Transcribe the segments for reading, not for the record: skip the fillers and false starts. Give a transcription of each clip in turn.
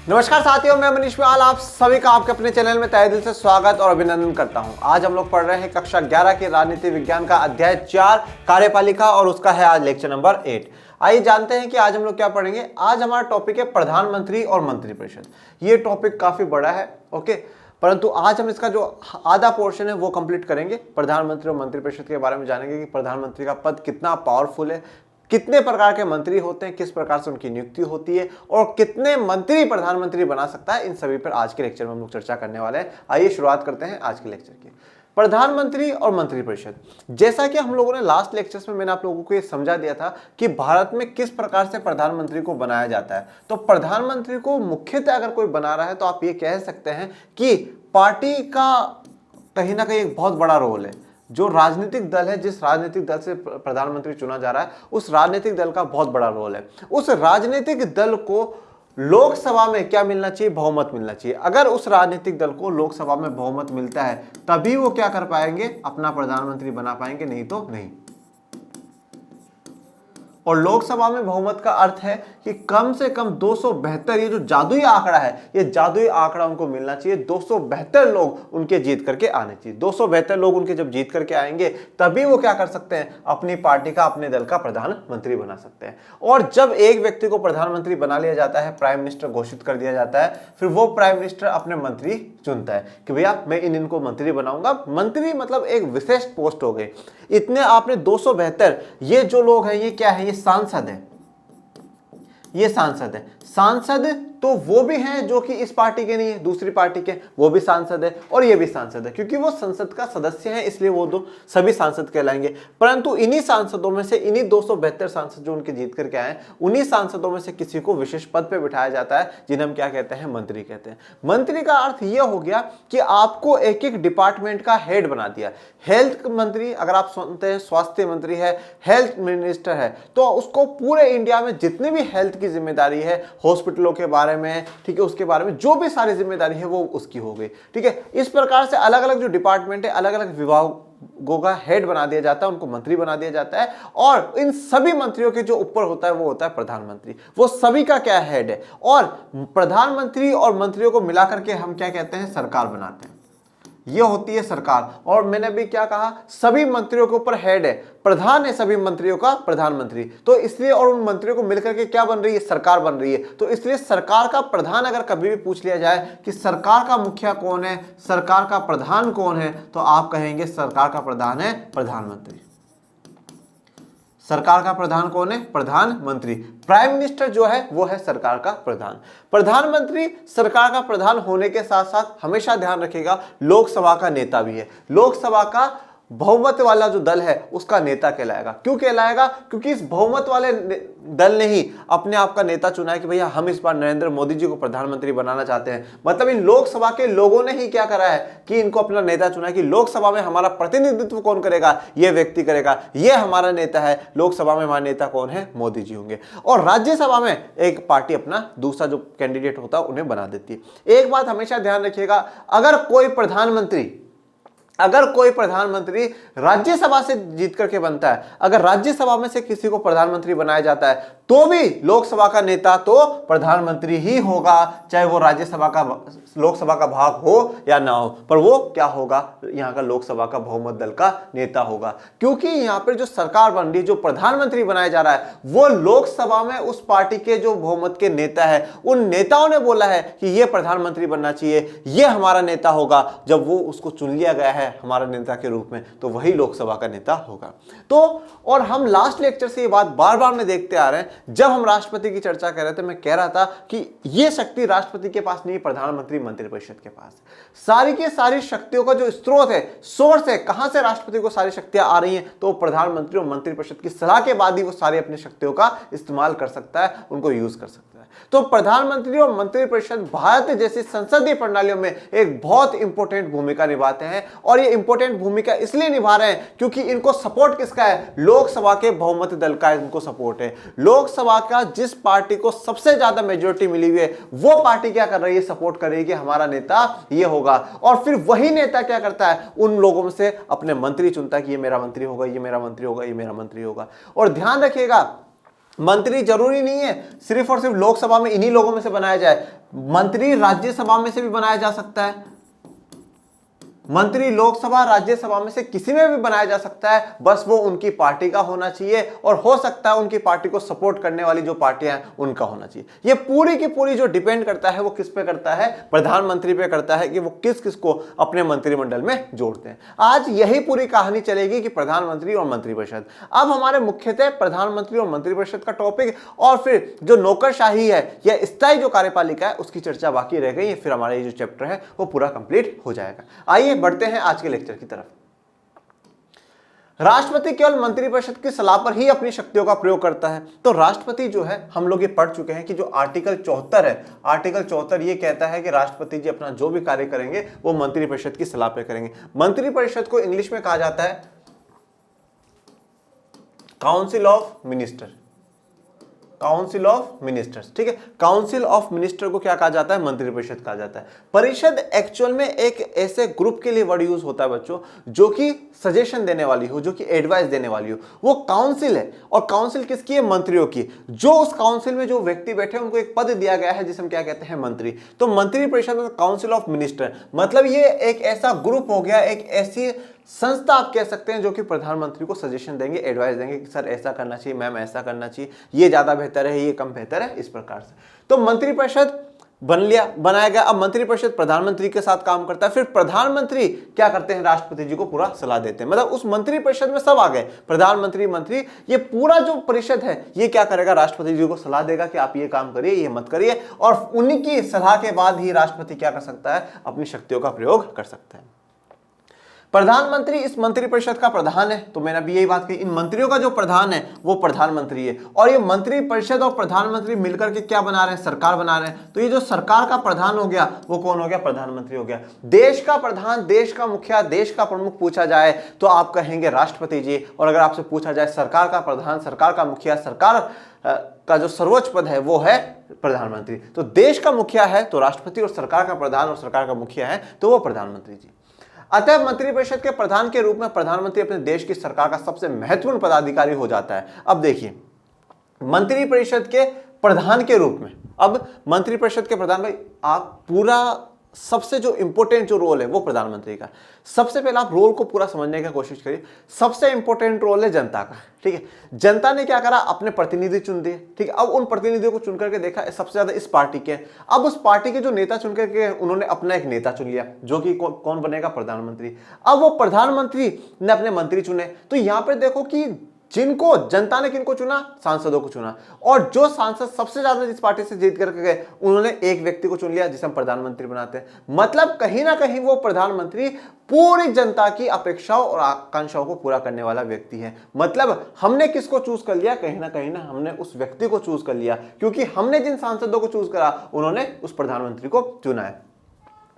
नमस्कार साथियों, मैं मनीष मियाल आप सभी का आपके अपने चैनल में तहे दिल से स्वागत और अभिनंदन करता हूं। आज हम लोग पढ़ रहे हैं कक्षा 11 के राजनीति विज्ञान का अध्याय 4 कार्यपालिका और उसका है आज लेक्चर नंबर 8। आइए जानते हैं कि आज हम लोग क्या पढ़ेंगे। आज हमारा टॉपिक है प्रधानमंत्री और मंत्रिपरिषद। ये टॉपिक काफी बड़ा है, ओके, परंतु आज हम इसका जो आधा पोर्शन है वो कंप्लीट करेंगे। प्रधानमंत्री और मंत्रिपरिषद के बारे में जानेंगे कि प्रधानमंत्री का पद कितना पावरफुल है, कितने प्रकार के मंत्री होते हैं, किस प्रकार से उनकी नियुक्ति होती है और कितने मंत्री प्रधानमंत्री बना सकता है। इन सभी पर आज के लेक्चर में हम लोग चर्चा करने वाले हैं। आइए शुरुआत करते हैं आज के लेक्चर की। प्रधानमंत्री और मंत्रिपरिषद, जैसा कि हम लोगों ने लास्ट लेक्चर्स में मैंने आप लोगों को ये समझा दिया था कि भारत में किस प्रकार से प्रधानमंत्री को बनाया जाता है। तो प्रधानमंत्री को मुख्यतः अगर कोई बना रहा है तो आप ये कह सकते हैं कि पार्टी का कहीं ना कहीं एक बहुत बड़ा रोल है। जो राजनीतिक दल है, जिस राजनीतिक दल से प्रधानमंत्री चुना जा रहा है, उस राजनीतिक दल का बहुत बड़ा रोल है। उस राजनीतिक दल को लोकसभा में क्या मिलना चाहिए? बहुमत मिलना चाहिए। अगर उस राजनीतिक दल को लोकसभा में बहुमत मिलता है तभी वो क्या कर पाएंगे? अपना प्रधानमंत्री बना पाएंगे, नहीं तो नहीं। और लोकसभा में बहुमत का अर्थ है कि कम से कम 272, ये जो जादुई आंकड़ा है, ये जादुई आंकड़ा उनको मिलना चाहिए। 272 लोग उनके जीत करके आने चाहिए। 272 लोग उनके जब जीत करके आएंगे तभी वो क्या कर सकते हैं? अपनी पार्टी का, अपने दल का प्रधानमंत्री बना सकते हैं। और जब एक व्यक्ति को प्रधानमंत्री बना लिया जाता है, प्राइम मिनिस्टर घोषित कर दिया जाता है, फिर वो प्राइम मिनिस्टर अपने मंत्री चुनता है कि भैया मैं इनको मंत्री बनाऊंगा। मंत्री मतलब एक विशेष पोस्ट हो गई। इतने आपने 272, ये जो लोग हैं ये क्या है? ये सांसद है। ये सांसद है। सांसद तो वो भी हैं जो कि इस पार्टी के नहीं है, दूसरी पार्टी के, वो भी सांसद है और ये भी सांसद है। क्योंकि वो संसद का सदस्य है इसलिए वो दो सभी सांसद कहलाएंगे। परंतु इन्हीं सांसदों में से, इन्हीं 272 सांसद जो उनके जीत करके आए, उन्हीं सांसदों में से किसी को विशेष पद पे बिठाया जाता है, जिन्हें हम क्या कहते हैं? मंत्री कहते हैं। मंत्री का अर्थ ये हो गया कि आपको एक एक डिपार्टमेंट का हेड बना दिया। हेल्थ मंत्री, अगर आप सुनते हैं स्वास्थ्य मंत्री है, हेल्थ मिनिस्टर है, तो उसको पूरे इंडिया में जितने भी हेल्थ की जिम्मेदारी है, हॉस्पिटलों के बारे में, ठीक है, उसके बारे में जो भी सारी जिम्मेदारी है वो उसकी हो गई। ठीक है, इस प्रकार से अलग अलग जो डिपार्टमेंट है, अलग अलग विभागों का हेड बना दिया जाता है, उनको मंत्री बना दिया जाता है। और इन सभी मंत्रियों के जो ऊपर होता है वो होता है प्रधानमंत्री। वो सभी का क्या हेड है। और प्रधानमंत्री और मंत्रियों को मिलाकर के हम क्या कहते हैं? सरकार बनाते हैं। ये होती है सरकार। और मैंने भी क्या कहा? सभी मंत्रियों के ऊपर हेड है, प्रधान है सभी मंत्रियों का प्रधानमंत्री। तो इसलिए, और उन मंत्रियों को मिलकर के क्या बन रही है? सरकार बन रही है। तो इसलिए सरकार का प्रधान अगर कभी भी पूछ लिया जाए कि सरकार का मुखिया कौन है, सरकार का प्रधान कौन है, तो आप कहेंगे सरकार का प्रधान है प्रधानमंत्री। सरकार का प्रधान कौन है? प्रधानमंत्री। प्राइम मिनिस्टर जो है वो है सरकार का प्रधान। प्रधानमंत्री सरकार का प्रधान होने के साथ साथ हमेशा ध्यान रखिएगा लोकसभा का नेता भी है। लोकसभा का बहुमत वाला जो दल है उसका नेता कहलाएगा। क्यों कहलाएगा? क्योंकि इस बहुमत वाले दल ने ही अपने आप का नेता चुना है कि भैया हम इस बार नरेंद्र मोदी जी को प्रधानमंत्री बनाना चाहते हैं। मतलब इन लोकसभा के लोगों ने ही क्या करा है कि इनको अपना नेता चुना है कि लोकसभा में हमारा प्रतिनिधित्व कौन करेगा? ये व्यक्ति करेगा, ये हमारा नेता है। लोकसभा में हमारा नेता कौन है? मोदी जी होंगे। और राज्यसभा में एक पार्टी अपना दूसरा जो कैंडिडेट होता है उन्हें बना देती है। एक बात हमेशा ध्यान रखिएगा, अगर कोई प्रधानमंत्री राज्यसभा से जीत करके बनता है, अगर राज्यसभा में से किसी को प्रधानमंत्री बनाया जाता है, तो भी लोकसभा का नेता तो प्रधानमंत्री ही होगा, चाहे वो लोकसभा का भाग हो या ना हो, पर वो क्या होगा? यहाँ का लोकसभा का बहुमत दल का नेता होगा। क्योंकि यहाँ पर जो सरकार बन रही है, जो प्रधानमंत्री बनाया जा रहा है, वो लोकसभा में उस पार्टी के जो बहुमत के नेता है, उन नेताओं ने बोला है कि ये प्रधानमंत्री बनना चाहिए, ये हमारा नेता होगा। जब वो उसको चुन लिया गया है हमारा नेता के रूप में, तो वही लोकसभा का नेता होगा। तो और हम लास्ट लेक्चर से ये बात बार बार में देखते आ रहे हैं। जब हम राष्ट्रपति की चर्चा कर रहे थे, मैं कह रहा था कि ये शक्ति राष्ट्रपति के पास नहीं, प्रधानमंत्री मंत्रिपरिषद के पास। सारी की सारी शक्तियों का जो स्रोत है, सोर्स है, कहां से राष्ट्रपति को सारी शक्तियां आ रही हैं, तो प्रधानमंत्री और मंत्रिपरिषद की सलाह के बाद ही वो सारी अपनी शक्तियों का इस्तेमाल कर सकता है, उनको यूज कर सकता है। तो प्रधानमंत्री और मंत्रिपरिषद भारत जैसी संसदीय प्रणालियों में एक बहुत इंपॉर्टेंट भूमिका निभाते हैं। और ये इंपॉर्टेंट भूमिका इसलिए निभा रहे हैं क्योंकि इनको सपोर्ट किसका है? लोकसभा के बहुमत दल का इनको सपोर्ट है। लोकसभा का जिस पार्टी को सबसे ज्यादा मेजोरिटी मिली हुई है, वो पार्टी क्या कर रही है? सपोर्ट कर रही है कि हमारा नेता ये होगा। और फिर वही नेता क्या करता है? उन लोगों में से अपने मंत्री चुनता है कि ये मेरा मंत्री होगा, ये मेरा मंत्री होगा, ये मेरा मंत्री होगा। और ध्यान रखिएगा, मंत्री जरूरी नहीं है सिर्फ और सिर्फ लोकसभा में इन्हीं लोगों में से बनाया जाए, मंत्री राज्यसभा में से भी बनाया जा सकता है। मंत्री लोकसभा राज्यसभा में से किसी में भी बनाया जा सकता है, बस वो उनकी पार्टी का होना चाहिए और हो सकता है उनकी पार्टी को सपोर्ट करने वाली जो पार्टियां हैं उनका होना चाहिए। ये पूरी की पूरी जो डिपेंड करता है वो किस पे करता है, प्रधानमंत्री पे करता है कि वो किस किस को अपने मंत्रिमंडल में जोड़ते हैं। आज यही पूरी कहानी चलेगी कि प्रधानमंत्री और मंत्रिपरिषद। अब हमारे मुख्यतः प्रधानमंत्री और मंत्रिपरिषद का टॉपिक और फिर जो नौकरशाही है या स्थायी जो कार्यपालिका है उसकी चर्चा बाकी रह गई है, फिर हमारा ये जो चैप्टर है वो पूरा कंप्लीट हो जाएगा। आइए बढ़ते हैं आज के लेक्चर की तरफ। राष्ट्रपति केवल मंत्रिपरिषद की सलाह पर ही अपनी शक्तियों का प्रयोग करता है। तो राष्ट्रपति जो है, हम लोग ये पढ़ चुके हैं कि जो आर्टिकल 74 है, आर्टिकल 74 ये कहता है कि राष्ट्रपति जी अपना जो भी कार्य करेंगे वो मंत्रिपरिषद की सलाह पर करेंगे। मंत्रिपरिषद को इंग्लिश में कहा जाता है council of minister, council of ministers. ठीक है, काउंसिल ऑफ मिनिस्टर को क्या कहा जाता है, मंत्रिपरिषद कहा जाता है। परिषद एक्चुअल में एक ऐसे ग्रुप के लिए वर्ड यूज होता है बच्चों जो कि सजेशन देने वाली हो, जो कि एडवाइस देने वाली हो। वो काउंसिल है, और काउंसिल किसकी है, मंत्रियों की। जो उस काउंसिल में जो व्यक्ति बैठे उनको एक पद दिया गया है जिसे हम क्या कहते हैं, मंत्री। तो मंत्रिपरिषद में काउंसिल ऑफ मिनिस्टर मतलब ये एक ऐसा ग्रुप हो गया, एक ऐसी संस्था आप कह सकते हैं जो कि प्रधानमंत्री को सजेशन देंगे, एडवाइस देंगे कि सर ऐसा करना चाहिए, मैम ऐसा करना चाहिए, ये ज्यादा बेहतर है, ये कम बेहतर है, इस प्रकार से। तो मंत्रिपरिषद बनाया गया। अब मंत्रिपरिषद प्रधानमंत्री के साथ काम करता है। फिर प्रधानमंत्री क्या करते हैं, राष्ट्रपति जी को पूरा सलाह देते हैं। मतलब उस मंत्रिपरिषद में सब आ गए, प्रधानमंत्री, मंत्री, ये पूरा जो परिषद है ये क्या करेगा, राष्ट्रपति जी को सलाह देगा कि आप ये काम करिए, ये मत करिए, और उन्हीं की सलाह के बाद ही राष्ट्रपति क्या कर सकता है, अपनी शक्तियों का प्रयोग कर सकता है। प्रधानमंत्री इस मंत्रिपरिषद का प्रधान है। तो मैंने अभी यही बात कही, इन मंत्रियों का जो प्रधान है वो प्रधानमंत्री है, और ये मंत्रिपरिषद और प्रधानमंत्री मिलकर के क्या बना रहे हैं, सरकार बना रहे हैं। तो ये जो सरकार का प्रधान हो गया वो कौन हो गया, प्रधानमंत्री हो गया। देश का प्रधान, देश का मुखिया, देश का प्रमुख पूछा जाए तो आप कहेंगे राष्ट्रपति जी, और अगर आपसे पूछा जाए सरकार का प्रधान, सरकार का मुखिया, सरकार का जो सर्वोच्च पद है वो है प्रधानमंत्री। तो देश का मुखिया है तो राष्ट्रपति, और सरकार का प्रधान और सरकार का मुखिया है तो वो प्रधानमंत्री जी। अतः मंत्रिपरिषद के प्रधान के रूप में प्रधानमंत्री अपने देश की सरकार का सबसे महत्वपूर्ण पदाधिकारी हो जाता है। अब देखिए, मंत्रिपरिषद के प्रधान के रूप में, अब मंत्रिपरिषद के प्रधान, भाई आप पूरा सबसे जो इंपॉर्टेंट जो रोल है वो प्रधानमंत्री का। सबसे पहले आप रोल को पूरा समझने की कोशिश करिए। सबसे इंपॉर्टेंट रोल है जनता का। ठीक है, जनता ने क्या करा, अपने प्रतिनिधि चुन दिए। ठीक है, अब उन प्रतिनिधियों को चुन करके देखा सबसे ज्यादा इस पार्टी के। अब उस पार्टी के जो नेता चुन करके उन्होंने अपना एक नेता चुन लिया जो कि कौन बनेगा, प्रधानमंत्री। अब वो प्रधानमंत्री ने अपने मंत्री चुने। तो यहां पर देखो कि जिनको जनता ने किनको चुना, सांसदों को चुना, और जो सांसद सबसे ज्यादा जिस पार्टी से जीत करके गए उन्होंने एक व्यक्ति को चुन लिया जिसे हम प्रधानमंत्री बनाते हैं। मतलब कहीं ना कहीं वो प्रधानमंत्री पूरी जनता की अपेक्षाओं और आकांक्षाओं को पूरा करने वाला व्यक्ति है। मतलब हमने किसको चूज कर लिया, कहीं ना हमने उस व्यक्ति को चूज कर लिया, क्योंकि हमने जिन सांसदों को चूज करा उन्होंने उस प्रधानमंत्री को चुना है।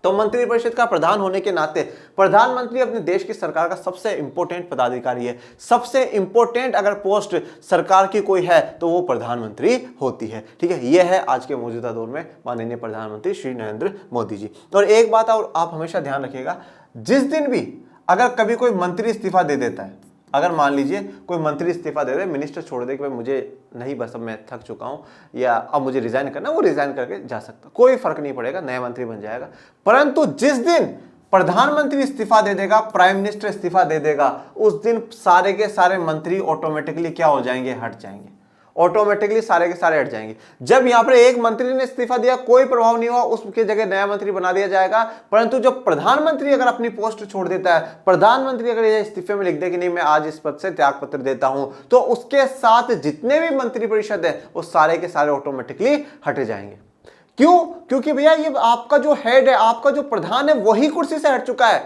तो मंत्रिपरिषद का प्रधान होने के नाते प्रधानमंत्री अपने देश की सरकार का सबसे इंपॉर्टेंट पदाधिकारी है। सबसे इंपॉर्टेंट अगर पोस्ट सरकार की कोई है तो वो प्रधानमंत्री होती है। ठीक है, ये है आज के मौजूदा दौर में माननीय प्रधानमंत्री श्री नरेंद्र मोदी जी। और एक बात और आप हमेशा ध्यान रखिएगा, जिस दिन भी अगर कभी कोई मंत्री इस्तीफा दे देता है, अगर मान लीजिए कोई मंत्री इस्तीफा दे दे, मिनिस्टर छोड़ दे कि भाई मुझे नहीं, बस अब मैं थक चुका हूं या अब मुझे रिजाइन करना, वो रिजाइन करके जा सकता, कोई फर्क नहीं पड़ेगा, नया मंत्री बन जाएगा। परंतु जिस दिन प्रधानमंत्री इस्तीफा दे देगा, प्राइम मिनिस्टर इस्तीफा दे देगा, उस दिन सारे के सारे मंत्री ऑटोमेटिकली क्या हो जाएंगे, हट जाएंगे। ऑटोमेटिकली सारे के सारे हट जाएंगे। जब यहां पर एक मंत्री ने इस्तीफा दिया, कोई प्रभाव नहीं हुआ, उसके जगह नया मंत्री बना दिया जाएगा। परंतु जब प्रधानमंत्री अगर अपनी पोस्ट छोड़ देता है, प्रधानमंत्री अगर ये इस्तीफे में लिख दे कि नहीं मैं आज इस पद से त्याग पत्र देता हूं, तो उसके साथ जितने भी मंत्रिपरिषद है वो सारे के सारे ऑटोमेटिकली हटे जाएंगे। क्यों? क्योंकि भैया ये आपका जो हेड है, आपका जो प्रधान है, वही कुर्सी से हट चुका है।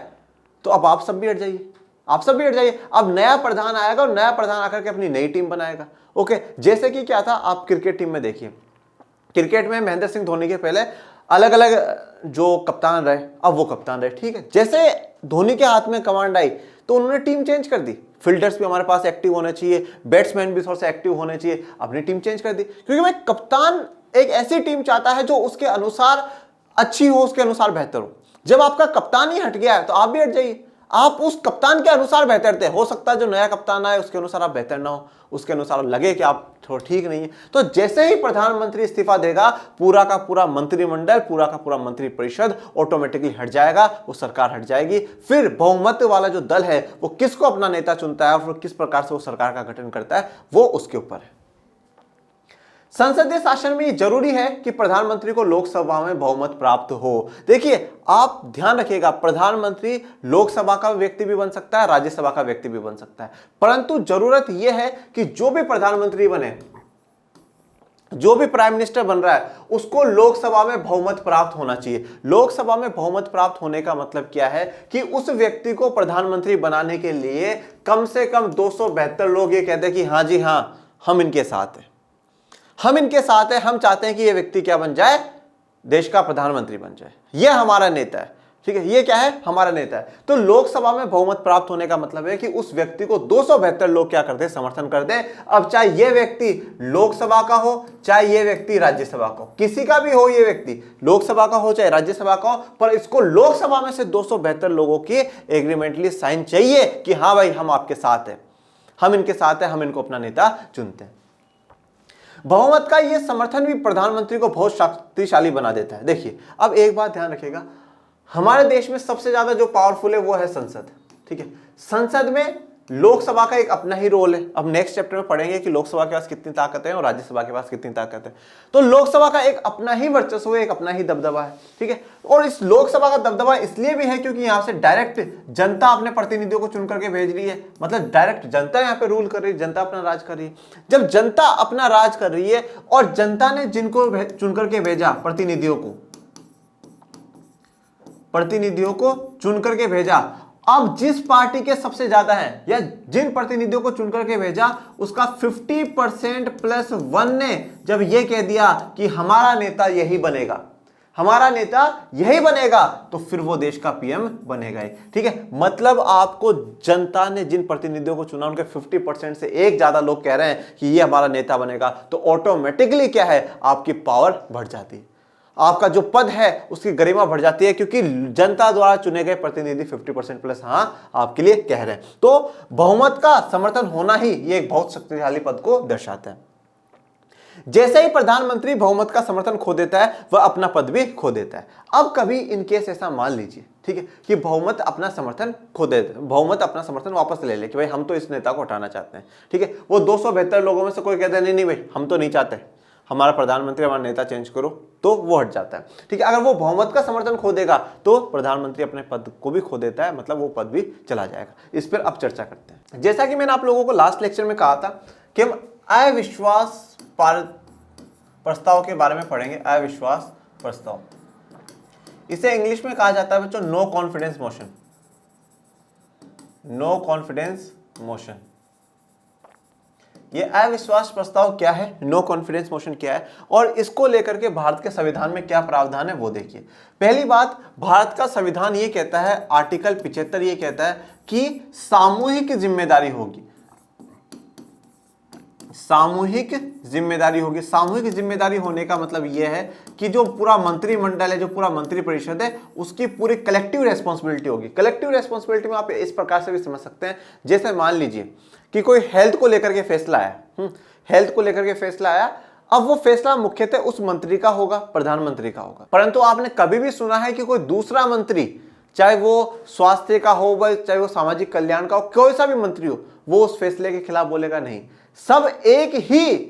तो अब आप सब भी हट जाइए, आप सब भी हट जाइए। अब नया प्रधान आएगा और नया प्रधान आकर के अपनी नई टीम बनाएगा। ओके, जैसे कि क्या था, आप क्रिकेट टीम में देखिए, क्रिकेट में महेंद्र सिंह धोनी के पहले अलग अलग जो कप्तान रहे, अब वो कप्तान रहे। ठीक है, जैसे धोनी के हाथ में कमांड आई तो उन्होंने टीम चेंज कर दी। फील्डर्स भी हमारे पास एक्टिव होने चाहिए, बैट्समैन भी थोड़ा सा एक्टिव होने चाहिए, अपनी टीम चेंज कर दी। क्योंकि भाई कप्तान एक ऐसी टीम चाहता है जो उसके अनुसार अच्छी हो, उसके अनुसार बेहतर हो। जब आपका कप्तान ही हट गया है तो आप भी हट जाइए। आप उस कप्तान के अनुसार बेहतर थे। हो सकता है जो नया कप्तान आए उसके अनुसार आप बेहतर ना हो, उसके अनुसार लगे कि आप थोड़ा ठीक नहीं है। तो जैसे ही प्रधानमंत्री इस्तीफा देगा, पूरा का पूरा मंत्रिमंडल, पूरा का पूरा मंत्रिपरिषद ऑटोमेटिकली हट जाएगा, वो सरकार हट जाएगी। फिर बहुमत वाला जो दल है वो किसको अपना नेता चुनता है और फिर किस प्रकार से वो सरकार का गठन करता है, वो उसके ऊपर है। संसदीय शासन में ये जरूरी है कि प्रधानमंत्री को लोकसभा में बहुमत प्राप्त हो। देखिए, आप ध्यान रखिएगा, प्रधानमंत्री लोकसभा का व्यक्ति भी बन सकता है, राज्यसभा का व्यक्ति भी बन सकता है, परंतु जरूरत यह है कि जो भी प्रधानमंत्री बने, जो भी प्राइम मिनिस्टर बन रहा है, उसको लोकसभा में बहुमत प्राप्त होना चाहिए। लोकसभा में बहुमत प्राप्त होने का मतलब क्या है कि उस व्यक्ति को प्रधानमंत्री बनाने के लिए कम से कम 272 लोग ये कहते हैं कि हाँ जी हाँ, हम इनके साथ हैं, हम इनके साथ हैं, हम चाहते हैं कि ये व्यक्ति क्या बन जाए, देश का प्रधानमंत्री बन जाए, ये हमारा नेता है। ठीक है, ये क्या है, हमारा नेता है। तो लोकसभा में बहुमत प्राप्त होने का मतलब है कि उस व्यक्ति को 272 लोग क्या करते हैं, समर्थन कर दें। अब चाहे ये व्यक्ति लोकसभा का हो, चाहे ये व्यक्ति राज्यसभा का हो, किसी का भी हो, ये व्यक्ति लोकसभा का हो चाहे राज्यसभा का हो, पर इसको लोकसभा में से 272 लोगों की एग्रीमेंटली साइन चाहिए कि हाँ भाई, हम आपके साथ हैं, हम इनके साथ हैं, हम इनको अपना नेता चुनते हैं। बहुमत का यह समर्थन भी प्रधानमंत्री को बहुत शक्तिशाली बना देता है। देखिए, अब एक बात ध्यान रखिएगा, हमारे देश में सबसे ज्यादा जो पावरफुल है वो है संसद। ठीक है, संसद में लोकसभा का एक अपना ही रोल है। अब नेक्स्ट चैप्टर में पढ़ेंगे कि लोकसभा के पास कितनी ताकत है और राज्यसभा के पास कितनी ताकत है। तो लोकसभा का एक अपना ही वर्चस्व है, एक अपना ही दबदबा है। ठीक है, और इस लोकसभा का दबदबा इसलिए भी है क्योंकि यहां से डायरेक्ट जनता अपने प्रतिनिधियों को चुन करके भेज रही है, मतलब डायरेक्ट जनता यहाँ पे रूल कर रही है, जनता अपना राज कर रही है। जब जनता अपना राज कर रही है और जनता ने जिनको चुन करके भेजा, प्रतिनिधियों को चुन करके भेजा, अब जिस पार्टी के सबसे ज्यादा है या जिन प्रतिनिधियों को चुन करके भेजा, उसका 50% प्लस 1 ने जब यह कह दिया कि हमारा नेता यही बनेगा, हमारा नेता यही बनेगा, तो फिर वो देश का पीएम बनेगा ही। ठीक है, मतलब आपको जनता ने जिन प्रतिनिधियों को चुना उनके 50% से एक ज्यादा लोग कह रहे हैं कि ये हमारा नेता बनेगा, तो ऑटोमेटिकली क्या है, आपकी पावर बढ़ जाती है, आपका जो पद है उसकी गरिमा बढ़ जाती है, क्योंकि जनता द्वारा चुने गए प्रतिनिधि 50% प्लस हाँ आपके लिए कह रहे हैं। तो बहुमत का समर्थन होना ही ये एक बहुत शक्तिशाली पद को दर्शाता है। जैसे ही प्रधानमंत्री बहुमत का समर्थन खो देता है, वह अपना पद भी खो देता है। अब कभी इनकेस ऐसा मान लीजिए, ठीक है, कि बहुमत अपना समर्थन खो देते, बहुमत अपना समर्थन वापस ले ले कि भाई हम तो इस नेता को हटाना चाहते हैं। ठीक है, वो 272 लोगों में से कोई कहता है नहीं नहीं भाई, हम तो नहीं चाहते, हमारा प्रधानमंत्री, हमारा नेता चेंज करो, तो वो हट जाता है। ठीक है, अगर वो बहुमत का समर्थन खो देगा तो प्रधानमंत्री अपने पद को भी खो देता है, मतलब वो पद भी चला जाएगा। इस पर अब चर्चा करते हैं। जैसा कि मैंने आप लोगों को लास्ट लेक्चर में कहा था कि हम अविश्वास प्रस्ताव के बारे में पढ़ेंगे। अविश्वास प्रस्ताव, इसे इंग्लिश में कहा जाता है बच्चों no confidence motion. No confidence motion, ये अविश्वास प्रस्ताव क्या है, नो कॉन्फिडेंस मोशन क्या है, और इसको लेकर के भारत के संविधान में क्या प्रावधान है वो देखिए। पहली बात, भारत का संविधान ये कहता है, आर्टिकल 75 ये कहता है कि सामूहिक जिम्मेदारी होगी, सामूहिक जिम्मेदारी होगी। सामूहिक जिम्मेदारी होने का मतलब यह है कि जो पूरा मंत्रिमंडल है, जो पूरा मंत्रिपरिषद है, उसकी पूरी कलेक्टिव रेस्पॉन्सिबिलिटी होगी। कलेक्टिव रेस्पॉन्सिबिलिटी में आप इस प्रकार से भी समझ सकते हैं, जैसे मान लीजिए कि कोई हेल्थ को लेकर के फैसला आया, हेल्थ को लेकर के फैसला आया, अब वो फैसला मुख्यतः उस मंत्री का होगा, प्रधानमंत्री का होगा, परंतु आपने कभी भी सुना है कि कोई दूसरा मंत्री, चाहे वो स्वास्थ्य का हो, चाहे वो सामाजिक कल्याण का हो, कोई सा भी मंत्री हो, वो उस फैसले के खिलाफ बोलेगा? नहीं। सब एक ही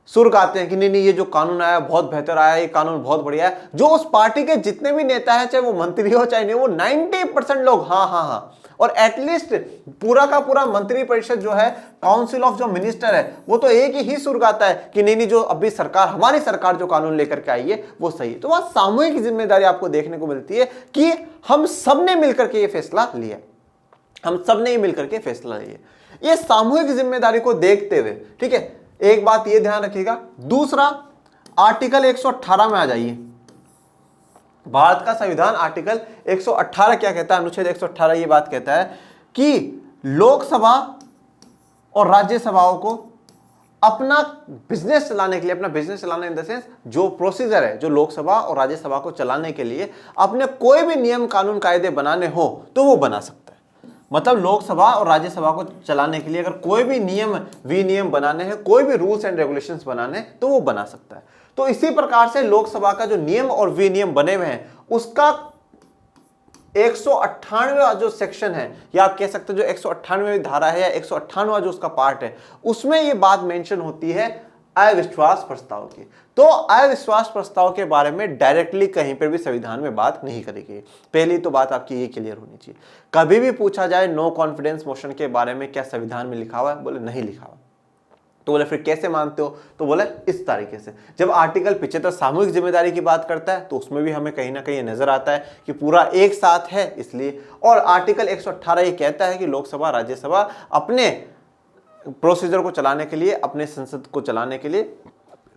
सुर गाते हैं कि नहीं नहीं, ये जो कानून आया बहुत बेहतर आया, ये कानून बहुत बढ़िया है। जो उस पार्टी के जितने भी नेता हैं, चाहे वो मंत्री हो चाहे नहीं, वो 90% लोग हाँ हाँ हाँ, और एटलीस्ट पूरा का पूरा मंत्री परिषद जो है, काउंसिल ऑफ जो मिनिस्टर है, वो तो एक ही सुर गाता है कि नहीं नहीं, जो अभी सरकार, हमारी सरकार जो कानून लेकर के आई है वो सही है। तो वहां सामूहिक जिम्मेदारी आपको देखने को मिलती है कि हम सब ने मिलकर के ये फैसला लिया, हम सब ने मिलकर के फैसला लिया। ये सामूहिक जिम्मेदारी को देखते हुए, ठीक है, एक बात ये ध्यान रखिएगा। दूसरा, आर्टिकल 118 में आ जाइए। भारत का संविधान आर्टिकल 118 क्या कहता है, अनुच्छेद 118 ये बात कहता है कि लोकसभा और राज्यसभाओं को अपना बिजनेस चलाने के लिए, अपना बिजनेस चलाने इन द सेंस जो प्रोसीजर है, जो लोकसभा और राज्यसभा को चलाने के लिए अपने कोई भी नियम कानून कायदे बनाने हो तो वो बना सकता है। मतलब लोकसभा और राज्यसभा को चलाने के लिए अगर कोई भी नियम विनियम बनाने हैं, कोई भी रूल्स एंड रेगुलेशंस बनाने हैं, तो वो बना सकता है। तो इसी प्रकार से लोकसभा का जो नियम और विनियम बने हुए हैं उसका 198वां जो सेक्शन है, या आप कह सकते हो जो 198वीं धारा है या 198वां जो उसका पार्ट है, उसमें ये बात मेंशन होती है अविश्वास प्रस्ताव की। तो अविश्वास प्रस्ताव के बारे में डायरेक्टली कहीं पर भी संविधान में बात नहीं करी गई। पहली तो बात आपकी ये क्लियर होनी चाहिए। कभी भी पूछा जाए नो कॉन्फिडेंस मोशन के बारे में क्या संविधान में लिखा हुआ है, बोले नहीं लिखा हुआ। तो बोले फिर कैसे मानते हो, तो बोले इस तरीके से। जब आर्टिकल 75 सामूहिक जिम्मेदारी की बात करता है तो उसमें भी हमें कहीं ना कहीं नजर आता है कि पूरा एक साथ है इसलिए। और आर्टिकल 118 ये कहता है कि लोकसभा राज्यसभा अपने प्रोसीजर को चलाने के लिए, अपने संसद को चलाने के लिए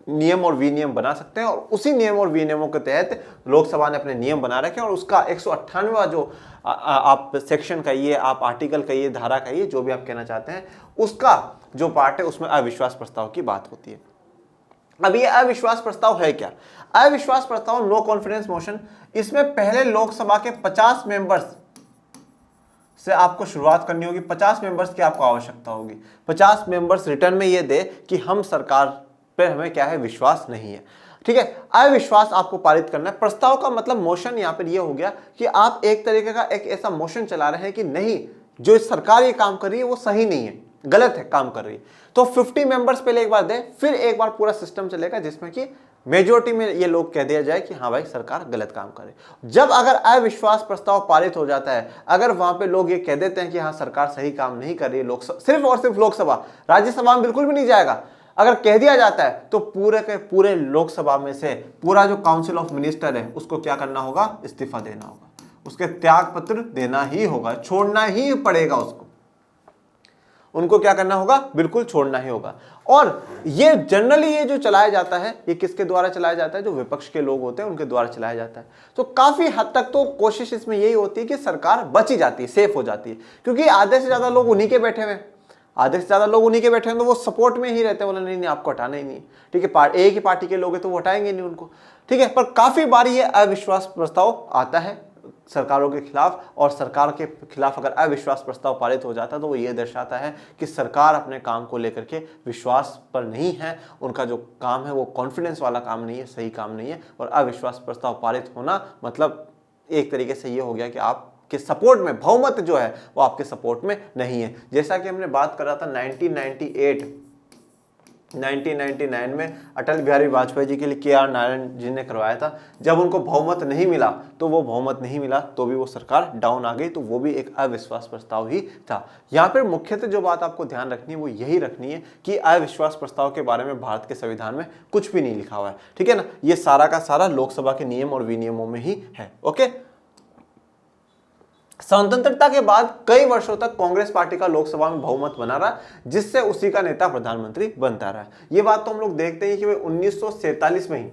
नियम और विनियम बना सकते हैं, और उसी नियम और विनियमों के तहत लोकसभा ने अपने नियम बना रखे हैं। और उसका 198वां जो आप सेक्शन कहिए, आप आर्टिकल कहिए, धारा कहिए, जो भी आप कहना चाहते हैं, उसका जो पार्ट है उसमें अविश्वास प्रस्ताव की बात होती है। अब ये अविश्वास प्रस्ताव है क्या? अविश्वास प्रस्ताव, नो कॉन्फिडेंस मोशन, इसमें पहले लोकसभा के 50 मेंबर्स से आपको शुरुआत करनी होगी। 50 मेंबर्स की आपको आवश्यकता होगी। 50 मेंबर्स रिटर्न में ये दे कि हम सरकार पे हमें क्या है, विश्वास नहीं है। ठीक है, अविश्वास आपको पारित करना है। प्रस्ताव का मतलब मोशन यहां पर ये हो गया कि आप एक तरीके का एक ऐसा मोशन चला रहे हैं कि नहीं, जो सरकार ये काम कर रही है वो सही नहीं है, गलत है काम कर रही है। तो 50 मेंबर्स पहले एक बार दे, फिर एक बार पूरा सिस्टम चलेगा जिसमें कि मेजोरिटी में ये लोग कह दिया जाए कि हाँ भाई सरकार गलत काम करे। जब अगर अविश्वास प्रस्ताव पारित हो जाता है, अगर वहां पे लोग ये कह देते हैं कि हाँ सरकार सही काम नहीं कर रही है, लोकसभा, सिर्फ और सिर्फ लोकसभा, राज्यसभा में बिल्कुल भी नहीं जाएगा, अगर कह दिया जाता है तो पूरे के पूरे लोकसभा में से पूरा जो काउंसिल ऑफ मिनिस्टर है उसको क्या करना होगा, इस्तीफा देना होगा, उसके त्याग पत्र देना ही होगा, छोड़ना ही पड़ेगा उसको, उनको क्या करना होगा, बिल्कुल छोड़ना ही होगा। और ये जनरली ये जो चलाया जाता है, ये किसके द्वारा चलाया जाता है, जो विपक्ष के लोग होते हैं उनके द्वारा चलाया जाता है। तो काफी हद तक तो कोशिश इसमें यही होती है कि सरकार बची जाती है, सेफ हो जाती है, क्योंकि आधे से ज्यादा लोग उन्हीं के बैठे हुए हैं, आधे से ज्यादा लोग उन्हीं के बैठे हैं, तो वो सपोर्ट में ही रहते हैं, बोले नहीं नहीं आपको हटाना ही नहीं। ठीक है, एक ही पार्टी के लोग हैं तो वो हटाएंगे नहीं उनको। ठीक है, पर काफी बार ये अविश्वास प्रस्ताव आता है सरकारों के खिलाफ, और सरकार के खिलाफ अगर अविश्वास प्रस्ताव पारित हो जाता है तो वो ये दर्शाता है कि सरकार अपने काम को लेकर के विश्वास पर नहीं है, उनका जो काम है वो कॉन्फिडेंस वाला काम नहीं है, सही काम नहीं है। और अविश्वास प्रस्ताव पारित होना मतलब एक तरीके से ये हो गया कि आपके सपोर्ट में, बहुमत जो है वो आपके सपोर्ट में नहीं है। जैसा कि हमने बात कर रहा था 1999 में अटल बिहारी वाजपेयी जी के लिए के.आर. नारायण जी ने करवाया था। जब उनको बहुमत नहीं मिला तो वो बहुमत नहीं मिला तो भी वो सरकार डाउन आ गई, तो वो भी एक अविश्वास प्रस्ताव ही था। यहाँ पर मुख्यतः जो बात आपको ध्यान रखनी है वो यही रखनी है कि अविश्वास प्रस्ताव के बारे में भारत के संविधान में कुछ भी नहीं लिखा हुआ है। ठीक है ना, ये सारा का सारा लोकसभा के नियम और विनियमों में ही है। ओके, स्वतंत्रता के बाद कई वर्षों तक कांग्रेस पार्टी का लोकसभा में बहुमत बना रहा, जिससे उसी का नेता प्रधानमंत्री बनता रहा। ये बात तो हम लोग देखते हैं कि 1947 में ही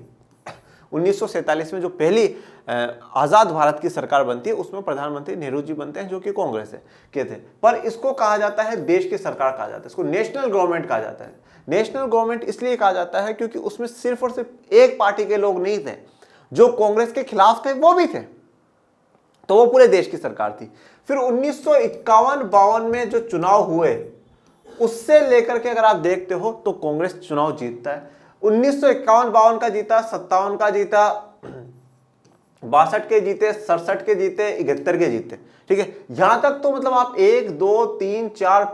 1947 में जो पहली आजाद भारत की सरकार बनती है उसमें प्रधानमंत्री नेहरू जी बनते हैं, जो कि कांग्रेस है के थे। पर इसको कहा जाता है देश की सरकार कहा जाता है, इसको नेशनल गवर्नमेंट कहा जाता है। नेशनल गवर्नमेंट इसलिए कहा जाता है क्योंकि उसमें सिर्फ और सिर्फ एक पार्टी के लोग नहीं थे, जो कांग्रेस के खिलाफ थे वो भी थे, तो वो पूरे देश की सरकार थी। फिर 1951-52 में जो चुनाव हुए उससे लेकर के अगर आप देखते हो तो कांग्रेस चुनाव जीतता है। 1951-52 का जीता, 57 का जीता, 62 के जीते, 67 के जीते, 71 के जीते। ठीक है, यहां तक तो मतलब आप 1 2 3 4